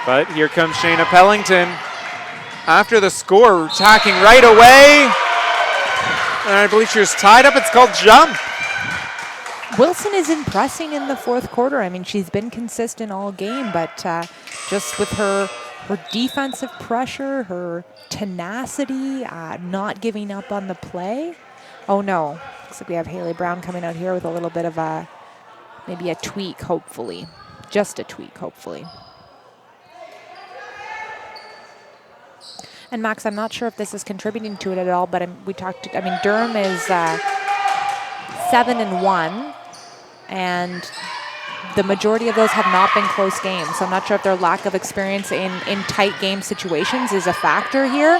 But here comes Shayna Pellington. After the score, attacking right away. And I believe she was tied up. It's called jump. Wilson is impressing in the fourth quarter. I mean, she's been consistent all game, but just with her defensive pressure, her tenacity, not giving up on the play. Oh no, looks like we have Haley Brown coming out here with a little bit of maybe a tweak, hopefully. Just a tweak, hopefully. And Max, I'm not sure if this is contributing to it at all, but Durham is 7-1, and the majority of those have not been close games. So I'm not sure if their lack of experience in tight game situations is a factor here,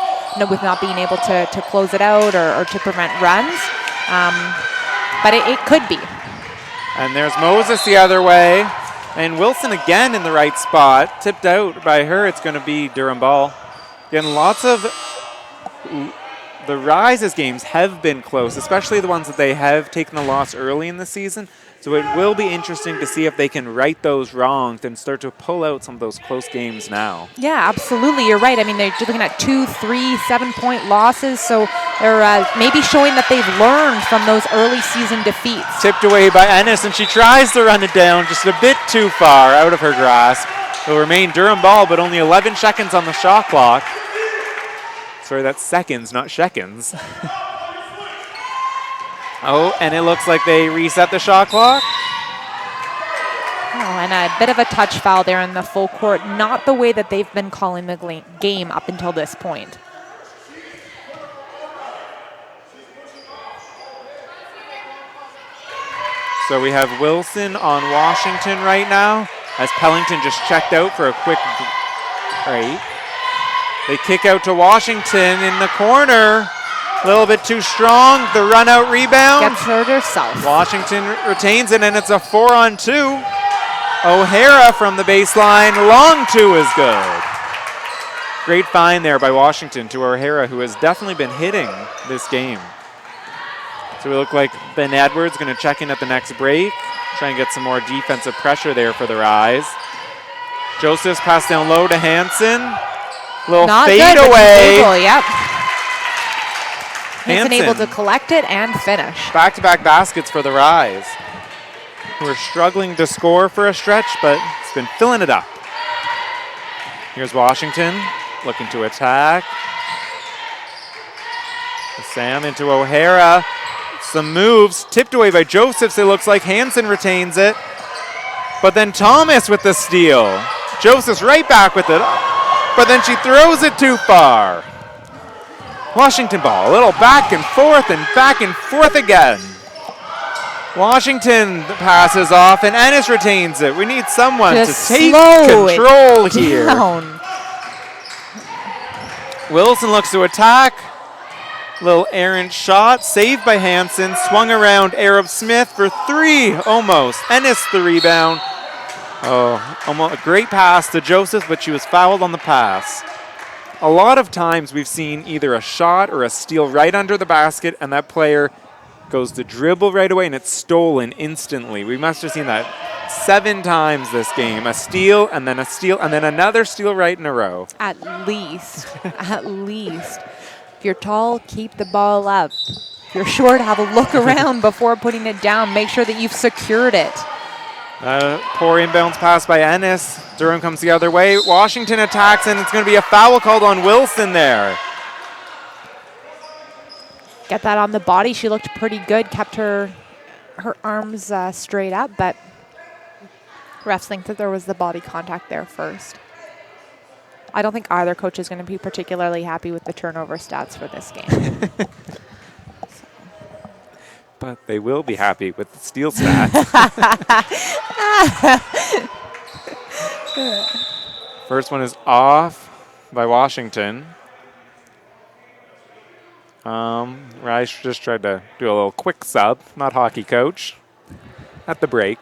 with not being able to close it out or to prevent runs. But it could be. And there's Moses the other way. And Wilson again in the right spot. Tipped out by her. It's going to be Durham ball. Again, lots of the Rise's games have been close, especially the ones that they have taken the loss early in the season. So it will be interesting to see if they can right those wrongs and start to pull out some of those close games now. Yeah, absolutely. You're right. I mean, they're looking at 2, 3, 7-point losses. So they're maybe showing that they've learned from those early season defeats. Tipped away by Ennis, and she tries to run it down just a bit too far out of her grasp. It'll remain Durham ball, but only 11 seconds on the shot clock. Sorry, that's seconds, not seconds. Oh, and it looks like they reset the shot clock. Oh, and a bit of a touch foul there in the full court. Not the way that they've been calling the game up until this point. So we have Wilson on Washington right now, as Pellington just checked out for a quick break. They kick out to Washington in the corner. A little bit too strong. The run-out rebound. Gets hurt herself. Washington retains it, and it's a 4-on-2. O'Hara from the baseline. Long two is good. Great find there by Washington to O'Hara, who has definitely been hitting this game. So we look like Ben Edwards going to check in at the next break. Try and get some more defensive pressure there for the Rise. Joseph's pass down low to Hansen. Little Not fade good, away. Able, yep. Hansen able to collect it and finish. Back-to-back baskets for the Rise, who are struggling to score for a stretch, but it's been filling it up. Here's Washington looking to attack. Sam into O'Hara. Some moves tipped away by Josephs. It looks like Hansen retains it. But then Thomas with the steal. Josephs right back with it. But then she throws it too far. Washington ball, a little back and forth again. Washington passes off, and Ennis retains it. We need someone just to take control here. Down. Wilson looks to attack. Little errant shot, saved by Hansen, swung around Arab Smith for 3, almost. Ennis the rebound. Oh, almost a great pass to Joseph, but she was fouled on the pass. A lot of times we've seen either a shot or a steal right under the basket, and that player goes to dribble right away, and it's stolen instantly. We must have seen that 7 times this game. A steal, and then a steal, and then another steal right in a row. At least. At least. If you're tall, keep the ball up. If you're short, have a look around before putting it down. Make sure that you've secured it. Poor inbounds pass by Ennis. Durham comes the other way. Washington attacks, and it's going to be a foul called on Wilson there. Get that on the body. She looked pretty good. Kept her arms straight up, but refs think that there was the body contact there first. I don't think either coach is going to be particularly happy with the turnover stats for this game. But they will be happy with the steal stats. First one is off by Washington. Rice just tried to do a little quick sub, not hockey coach, at the break.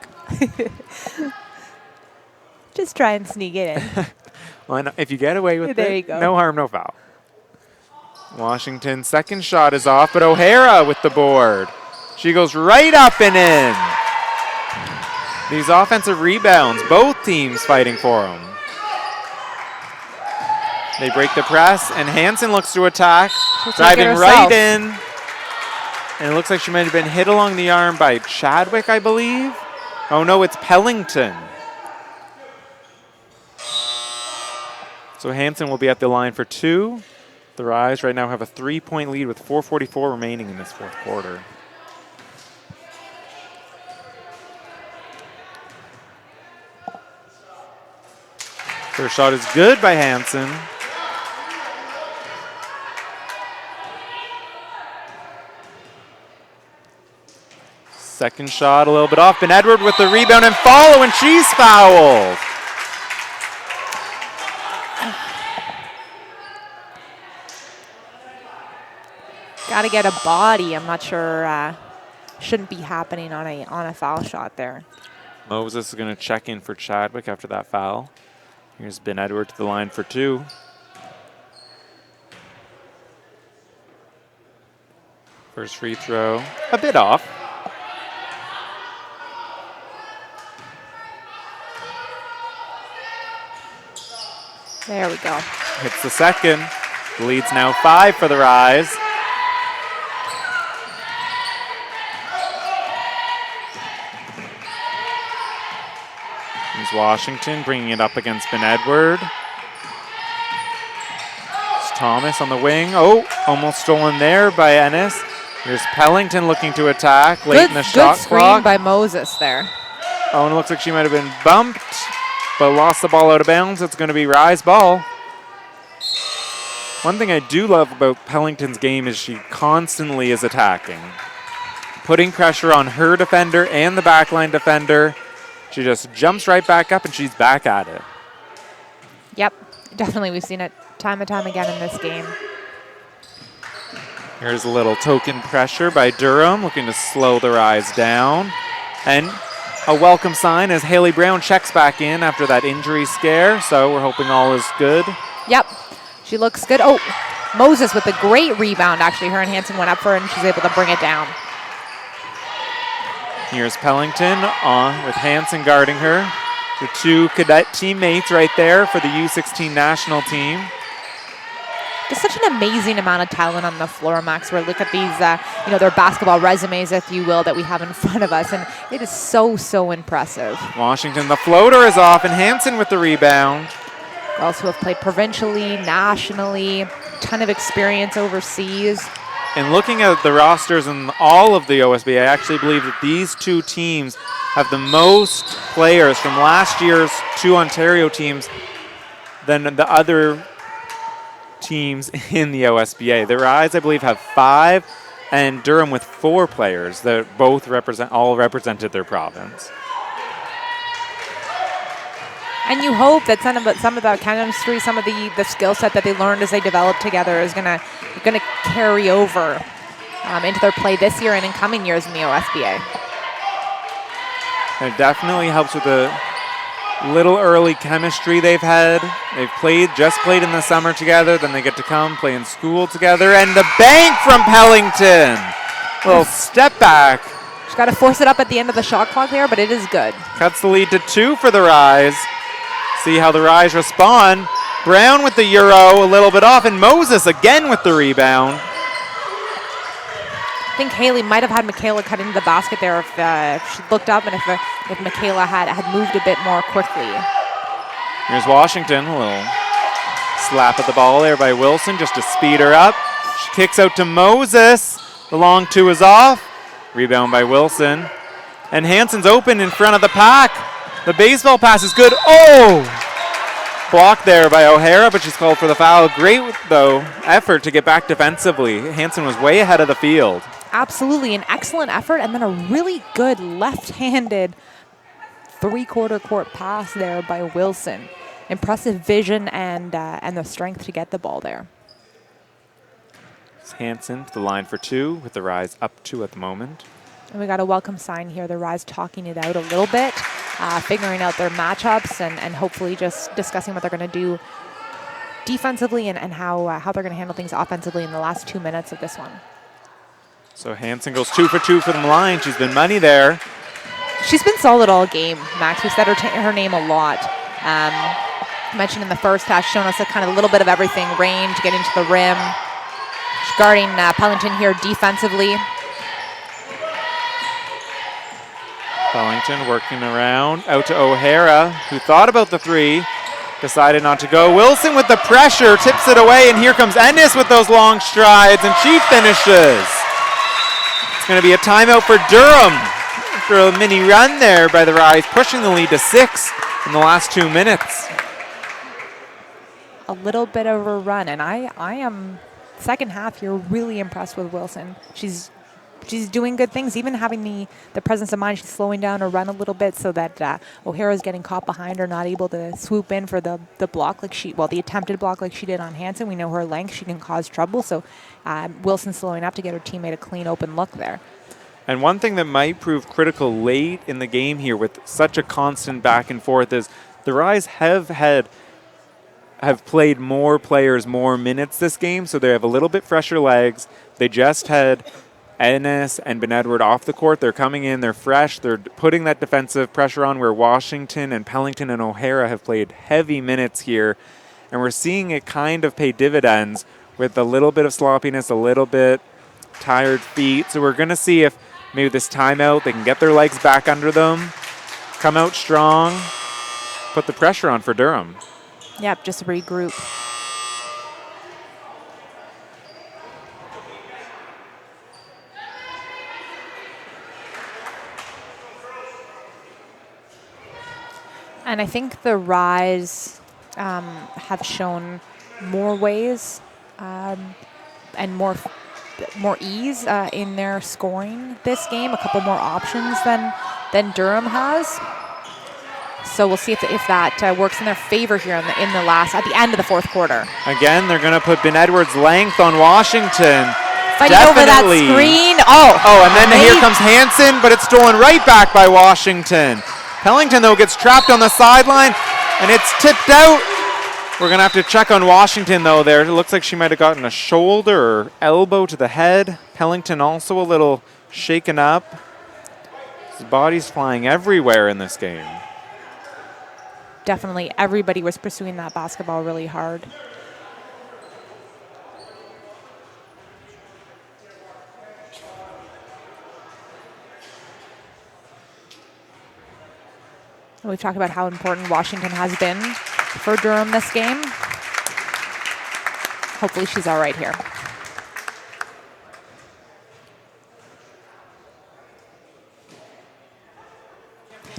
Just try and sneak it in. Well, if you get away with There it, you go. no harm, no foul. Washington's second shot is off, but O'Hara with the board. She goes right up and in. These offensive rebounds, both teams fighting for them. They break the press, and Hansen looks to attack, driving right in. And it looks like she might have been hit along the arm by Chadwick, I believe. Oh, no, it's Pellington. So Hansen will be at the line for 2. The Rise right now have a 3-point lead with 4:44 remaining in this fourth quarter. First shot is good by Hansen. Second shot a little bit off. Ben Edward with the rebound and follow, and she's fouled. Got to get a body. I'm not sure. Shouldn't be happening on a foul shot there. Moses is going to check in for Chadwick after that foul. Here's Ben Edward to the line for 2. First free throw, a bit off. There we go. Hits the second. The lead's now 5 for the Rise. Here's Washington bringing it up against Ben Edward. It's Thomas on the wing. Oh, almost stolen there by Ennis. Here's Pellington looking to attack late in the shot good screen clock. by Moses there. Oh, and it looks like she might have been bumped, but lost the ball out of bounds. It's going to be Rise ball. One thing I do love about Pellington's game is she constantly is attacking, putting pressure on her defender and the backline defender. She just jumps right back up, and she's back at it. Yep, definitely. We've seen it time and time again in this game. Here's a little token pressure by Durham, looking to slow the Rise down. And a welcome sign as Haley Brown checks back in after that injury scare, so we're hoping all is good. Yep, she looks good. Oh, Moses with a great rebound, actually. Her and Hansen went up for it, and she's able to bring it down. Here's Pellington on with Hansen guarding her. The 2 cadet teammates right there for the U16 national team. Just such an amazing amount of talent on the floor, Max. Where look at these, their basketball resumes, if you will, that we have in front of us, and it is so, so impressive. Washington, the floater is off, and Hansen with the rebound. Girls who have played provincially, nationally, ton of experience overseas. And looking at the rosters in all of the OSBA, I actually believe that these 2 teams have the most players from last year's 2 Ontario teams than the other teams in the OSBA. The Rise, I believe, have 5, and Durham with 4 players that all represented their province. And you hope that some of the chemistry, some of the skill set that they learned as they developed together is gonna carry over into their play this year and in coming years in the OSBA. It definitely helps with the little early chemistry they've had. They've just played in the summer together, then they get to come play in school together. And the bank from Pellington. Little step back. She's got to force it up at the end of the shot clock there, but it is good. Cuts the lead to 2 for the Rise. See how the Rise respond. Brown with the Euro, a little bit off, and Moses again with the rebound. I think Haley might have had Michaela cut into the basket there if she looked up and if Michaela had moved a bit more quickly. Here's Washington, a little slap at the ball there by Wilson just to speed her up. She kicks out to Moses. The long 2 is off. Rebound by Wilson. And Hansen's open in front of the pack. The baseball pass is good. Oh! Blocked there by O'Hara, but she's called for the foul. Great, though, effort to get back defensively. Hansen was way ahead of the field. Absolutely, an excellent effort, and then a really good left-handed three-quarter court pass there by Wilson. Impressive vision and the strength to get the ball there. It's Hansen to the line for 2 with the Rise up 2 at the moment. And we got a welcome sign here. The Rise talking it out a little bit, figuring out their matchups and hopefully just discussing what they're going to do defensively and how they're going to handle things offensively in the last 2 minutes of this one. So Hansen goes 2 for 2 from the line. She's been money there. She's been solid all game, Max. We said her name a lot. Mentioned in the first half, shown us a kind of a little bit of everything, range, getting to the rim. She's guarding Pellington here defensively. Pellington working around, out to O'Hara, who thought about the 3, decided not to go. Wilson with the pressure, tips it away, and here comes Ennis with those long strides, and she finishes. It's going to be a timeout for Durham for a mini run there by the Rise, pushing the lead to 6 in the last 2 minutes. A little bit of a run, and I am, second half here, really impressed with Wilson. She's doing good things, even having the presence of mind. She's slowing down her run a little bit so that O'Hara's getting caught behind her, not able to swoop in for the block the attempted block like she did on Hansen. We know her length, she can cause trouble. So Wilson slowing up to get her teammate a clean open look there. And one thing that might prove critical late in the game here with such a constant back and forth is the Rise have played more players, more minutes this game, so they have a little bit fresher legs. They just had Ennis and Ben Edward off the court. They're coming in, they're fresh, they're putting that defensive pressure on where Washington and Pellington and O'Hara have played heavy minutes here. And we're seeing it kind of pay dividends with a little bit of sloppiness, a little bit tired feet. So we're going to see if maybe this timeout, they can get their legs back under them, come out strong, put the pressure on for Durham. Yep, just regroup. And I think the Rise have shown more ways and more ease in their scoring this game. A couple more options than Durham has. So we'll see if that works in their favor here at the end of the fourth quarter. Again, they're going to put Ben Edwards' length on Washington. Fighting over that screen. Oh, and then here comes Hansen, but it's stolen right back by Washington. Pellington, though, gets trapped on the sideline, and it's tipped out. We're going to have to check on Washington, though, there. It looks like she might have gotten a shoulder or elbow to the head. Pellington also a little shaken up. His body's flying everywhere in this game. Definitely everybody was pursuing that basketball really hard. We've talked about how important Washington has been for Durham this game. Hopefully she's all right here.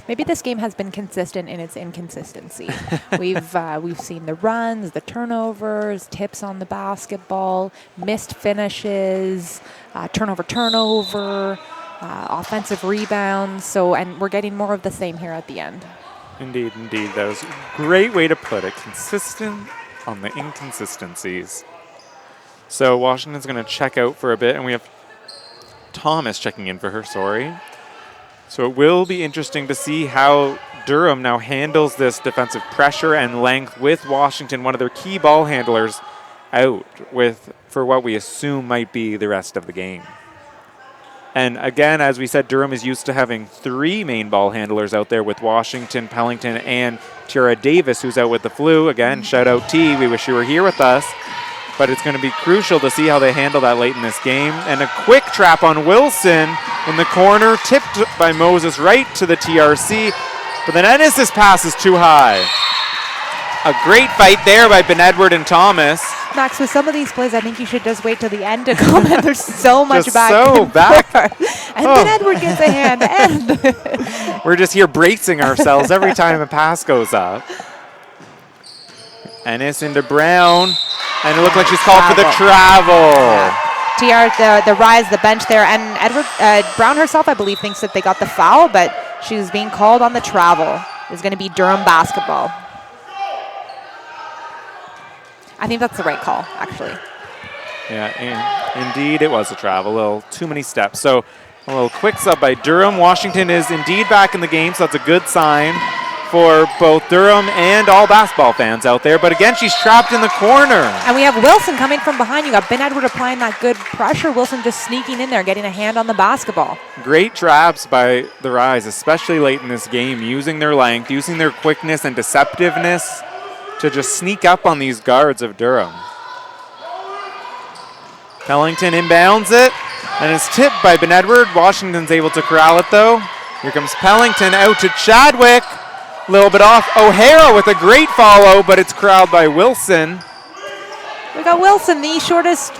Maybe this game has been consistent in its inconsistency. We've seen the runs, the turnovers, tips on the basketball, missed finishes, turnover, offensive rebounds. And we're getting more of the same here at the end. Indeed, indeed. That was a great way to put it. Consistent on the inconsistencies. So Washington's going to check out for a bit, and we have Thomas checking in for her, sorry. So it will be interesting to see how Durham now handles this defensive pressure and length with Washington, one of their key ball handlers, out for what we assume might be the rest of the game. And again, as we said, Durham is used to having 3 main ball handlers out there with Washington, Pellington, and Tara Davis, who's out with the flu. Again, shout out T. We wish you were here with us. But it's going to be crucial to see how they handle that late in this game. And a quick trap on Wilson in the corner, tipped by Moses right to the TRC. But then Ennis's pass is too high. A great fight there by Ben Edward and Thomas. Max, with some of these plays, I think you should just wait till the end to comment. There's so much Just back so and back. forth. And Ben Edward gets a hand. And We're just here bracing ourselves every time a pass goes up. Ennis into Brown. And it looked like she's called for the travel. Yeah. The rise, the bench there. And Edward Brown herself, I believe, thinks that they got the foul, but she was being called on the travel. It's going to be Durham basketball. I think that's the right call, actually. Yeah, indeed it was a travel. A little too many steps. So a little quick sub by Durham. Washington is indeed back in the game, so that's a good sign for both Durham and all basketball fans out there. But again, she's trapped in the corner. And we have Wilson coming from behind. You got Ben Edward applying that good pressure. Wilson just sneaking in there, getting a hand on the basketball. Great traps by the Rise, especially late in this game, using their length, using their quickness and deceptiveness to just sneak up on these guards of Durham. Pellington inbounds it, and it's tipped by Ben Edward. Washington's able to corral it, though. Here comes Pellington out to Chadwick. A little bit off. O'Hara with a great follow, but it's corralled by Wilson. We got Wilson, the shortest,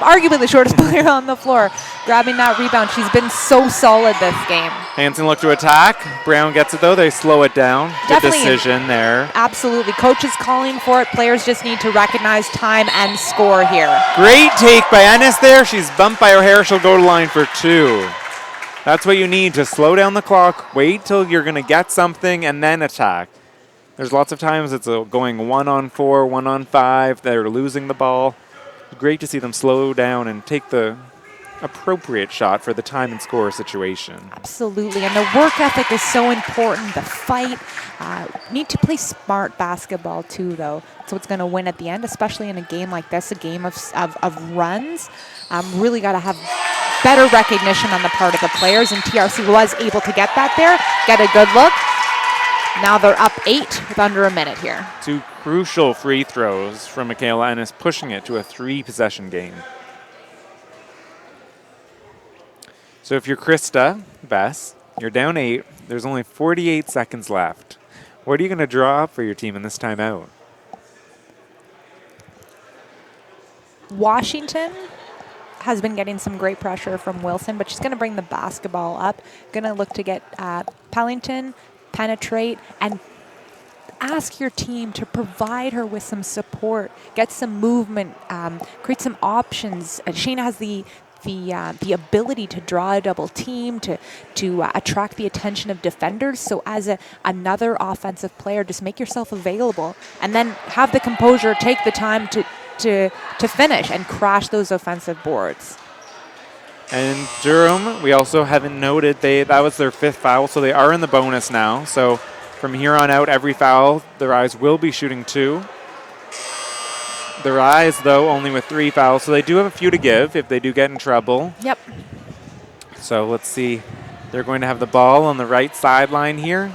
arguably the shortest player on the floor, grabbing that rebound. She's been so solid this game. Hansen looked to attack. Brown gets it, though. They slow it down. Good Definitely decision there. Absolutely. Coach is calling for it. Players just need to recognize time and score here. Great take by Ennis there. She's bumped by O'Hara. She'll go to line for 2. That's what you need to slow down the clock, wait till you're going to get something, and then attack. There's lots of times it's going 1-on-4, 1-on-5. They're losing the ball. Great to see them slow down and take the appropriate shot for the time and score situation. Absolutely, and the work ethic is so important. The fight. Need to play smart basketball too, though. So it's going to win at the end, especially in a game like this, a game of runs. Really got to have better recognition on the part of the players, and TRC was able to get that there, get a good look. Now they're up 8 with under a minute here. 2 crucial free throws from Michaela Ennis, pushing it to a 3-possession game. So if you're Krista Bess, you're down 8. There's only 48 seconds left. What are you going to draw up for your team in this timeout? Washington has been getting some great pressure from Wilson, but she's going to bring the basketball up. Going to look to get Pellington, penetrate, and ask your team to provide her with some support, get some movement, create some options. Shayna has the ability to draw a double team, to attract the attention of defenders. So as another offensive player, just make yourself available, and then have the composure, take the time to finish and crash those offensive boards. And Durham, we also haven't noted, that was their 5th foul, so they are in the bonus now. So from here on out, every foul, the Rise will be shooting 2. The Rise, though, only with 3 fouls, so they do have a few to give if they do get in trouble. Yep. So let's see. They're going to have the ball on the right sideline here.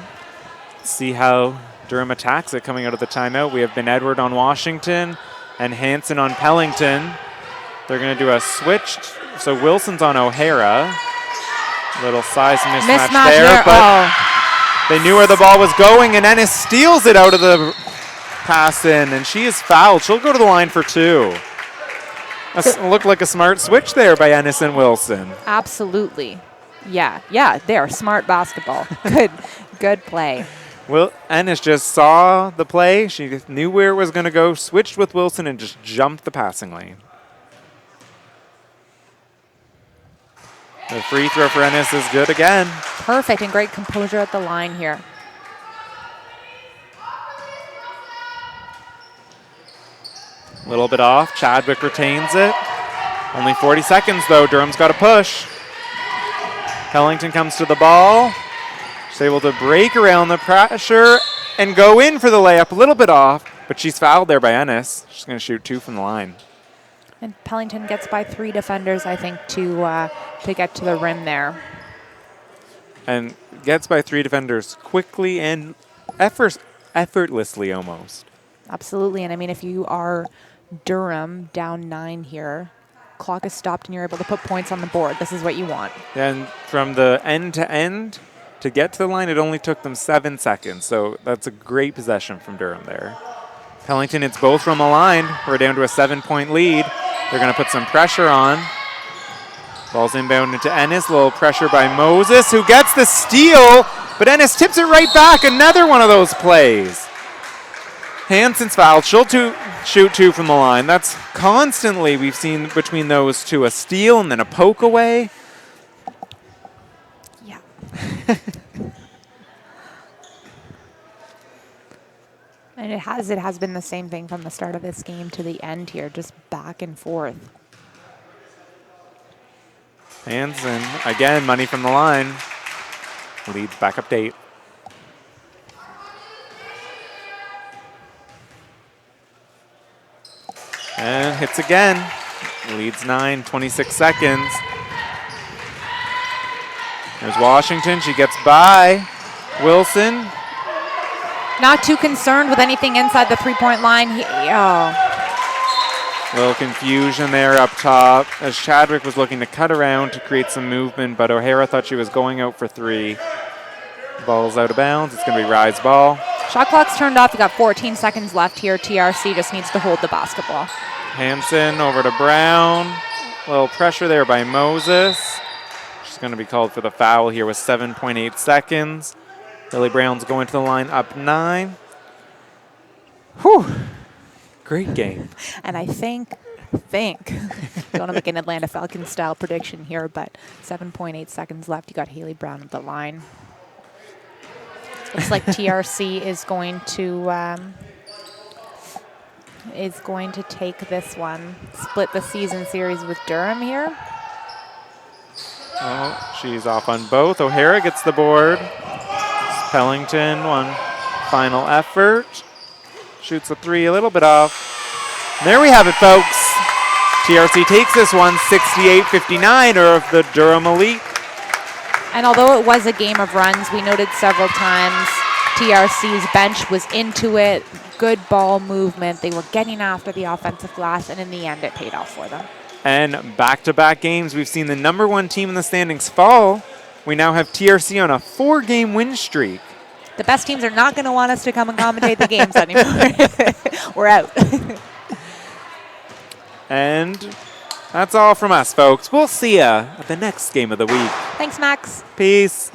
Let's see how Durham attacks it coming out of the timeout. We have Ben Edward on Washington and Hansen on Pellington. They're going to do a switch. So Wilson's on O'Hara. Little size mismatch there, but they knew where the ball was going, and Ennis steals it out of the pass in, and she is fouled. She'll go to the line for 2. Looked like a smart switch there by Ennis and Wilson. Absolutely. Yeah, they are smart basketball. Good play. Well, Ennis just saw the play. She knew where it was going to go, switched with Wilson, and just jumped the passing lane. The free throw for Ennis is good again. Perfect, and great composure at the line here. A little bit off. Chadwick retains it. Only 40 seconds, though. Durham's got to push. Pellington comes to the ball. She's able to break around the pressure and go in for the layup. A little bit off, but she's fouled there by Ennis. She's going to shoot 2 from the line. And Pellington gets by 3 defenders, I think, to get to the rim there. And gets by 3 defenders quickly and effortlessly almost. Absolutely. And I mean, if you are Durham down 9 here, clock is stopped and you're able to put points on the board. This is what you want. And from the end to end, to get to the line, it only took them 7 seconds. So that's a great possession from Durham there. Pellington, it's both from the line. We're down to a 7-point lead. They're going to put some pressure on. Ball's inbound into Ennis. A little pressure by Moses, who gets the steal, but Ennis tips it right back. Another one of those plays. Hansen's fouled. She'll shoot 2 from the line. That's constantly, we've seen between those two, a steal and then a poke away. Yeah. And it has been the same thing from the start of this game to the end here, just back and forth. Hansen, again, money from the line. Leads back up to 8. And hits again. Leads 9, 26 seconds. There's Washington. She gets by Wilson. Not too concerned with anything inside the 3-point line. Little confusion there up top as Chadwick was looking to cut around to create some movement, but O'Hara thought she was going out for 3. Ball's out of bounds. It's going to be Rye's ball. Shot clock's turned off. We got 14 seconds left here. TRC just needs to hold the basketball. Hansen over to Brown. A little pressure there by Moses. She's going to be called for the foul here with 7.8 seconds. Lily Brown's going to the line up 9. Whew. Great game. And I think, don't want to make an Atlanta Falcons style prediction here, but 7.8 seconds left. You got Haley Brown at the line. Looks like TRC is going to take this one, split the season series with Durham here. Oh, she's off on both. O'Hara gets the board. Pellington, one final effort. Shoots a 3, a little bit off. And there we have it, folks. TRC takes this one, 68-59, or of the Durham Elite. And although it was a game of runs, we noted several times TRC's bench was into it. Good ball movement. They were getting after the offensive glass, and in the end, it paid off for them. And back-to-back games, we've seen the number 1 team in the standings fall. We now have TRC on a 4-game win streak. The best teams are not going to want us to come and commentate the games anymore. We're out. And that's all from us, folks. We'll see ya at the next game of the week. Thanks, Max. Peace.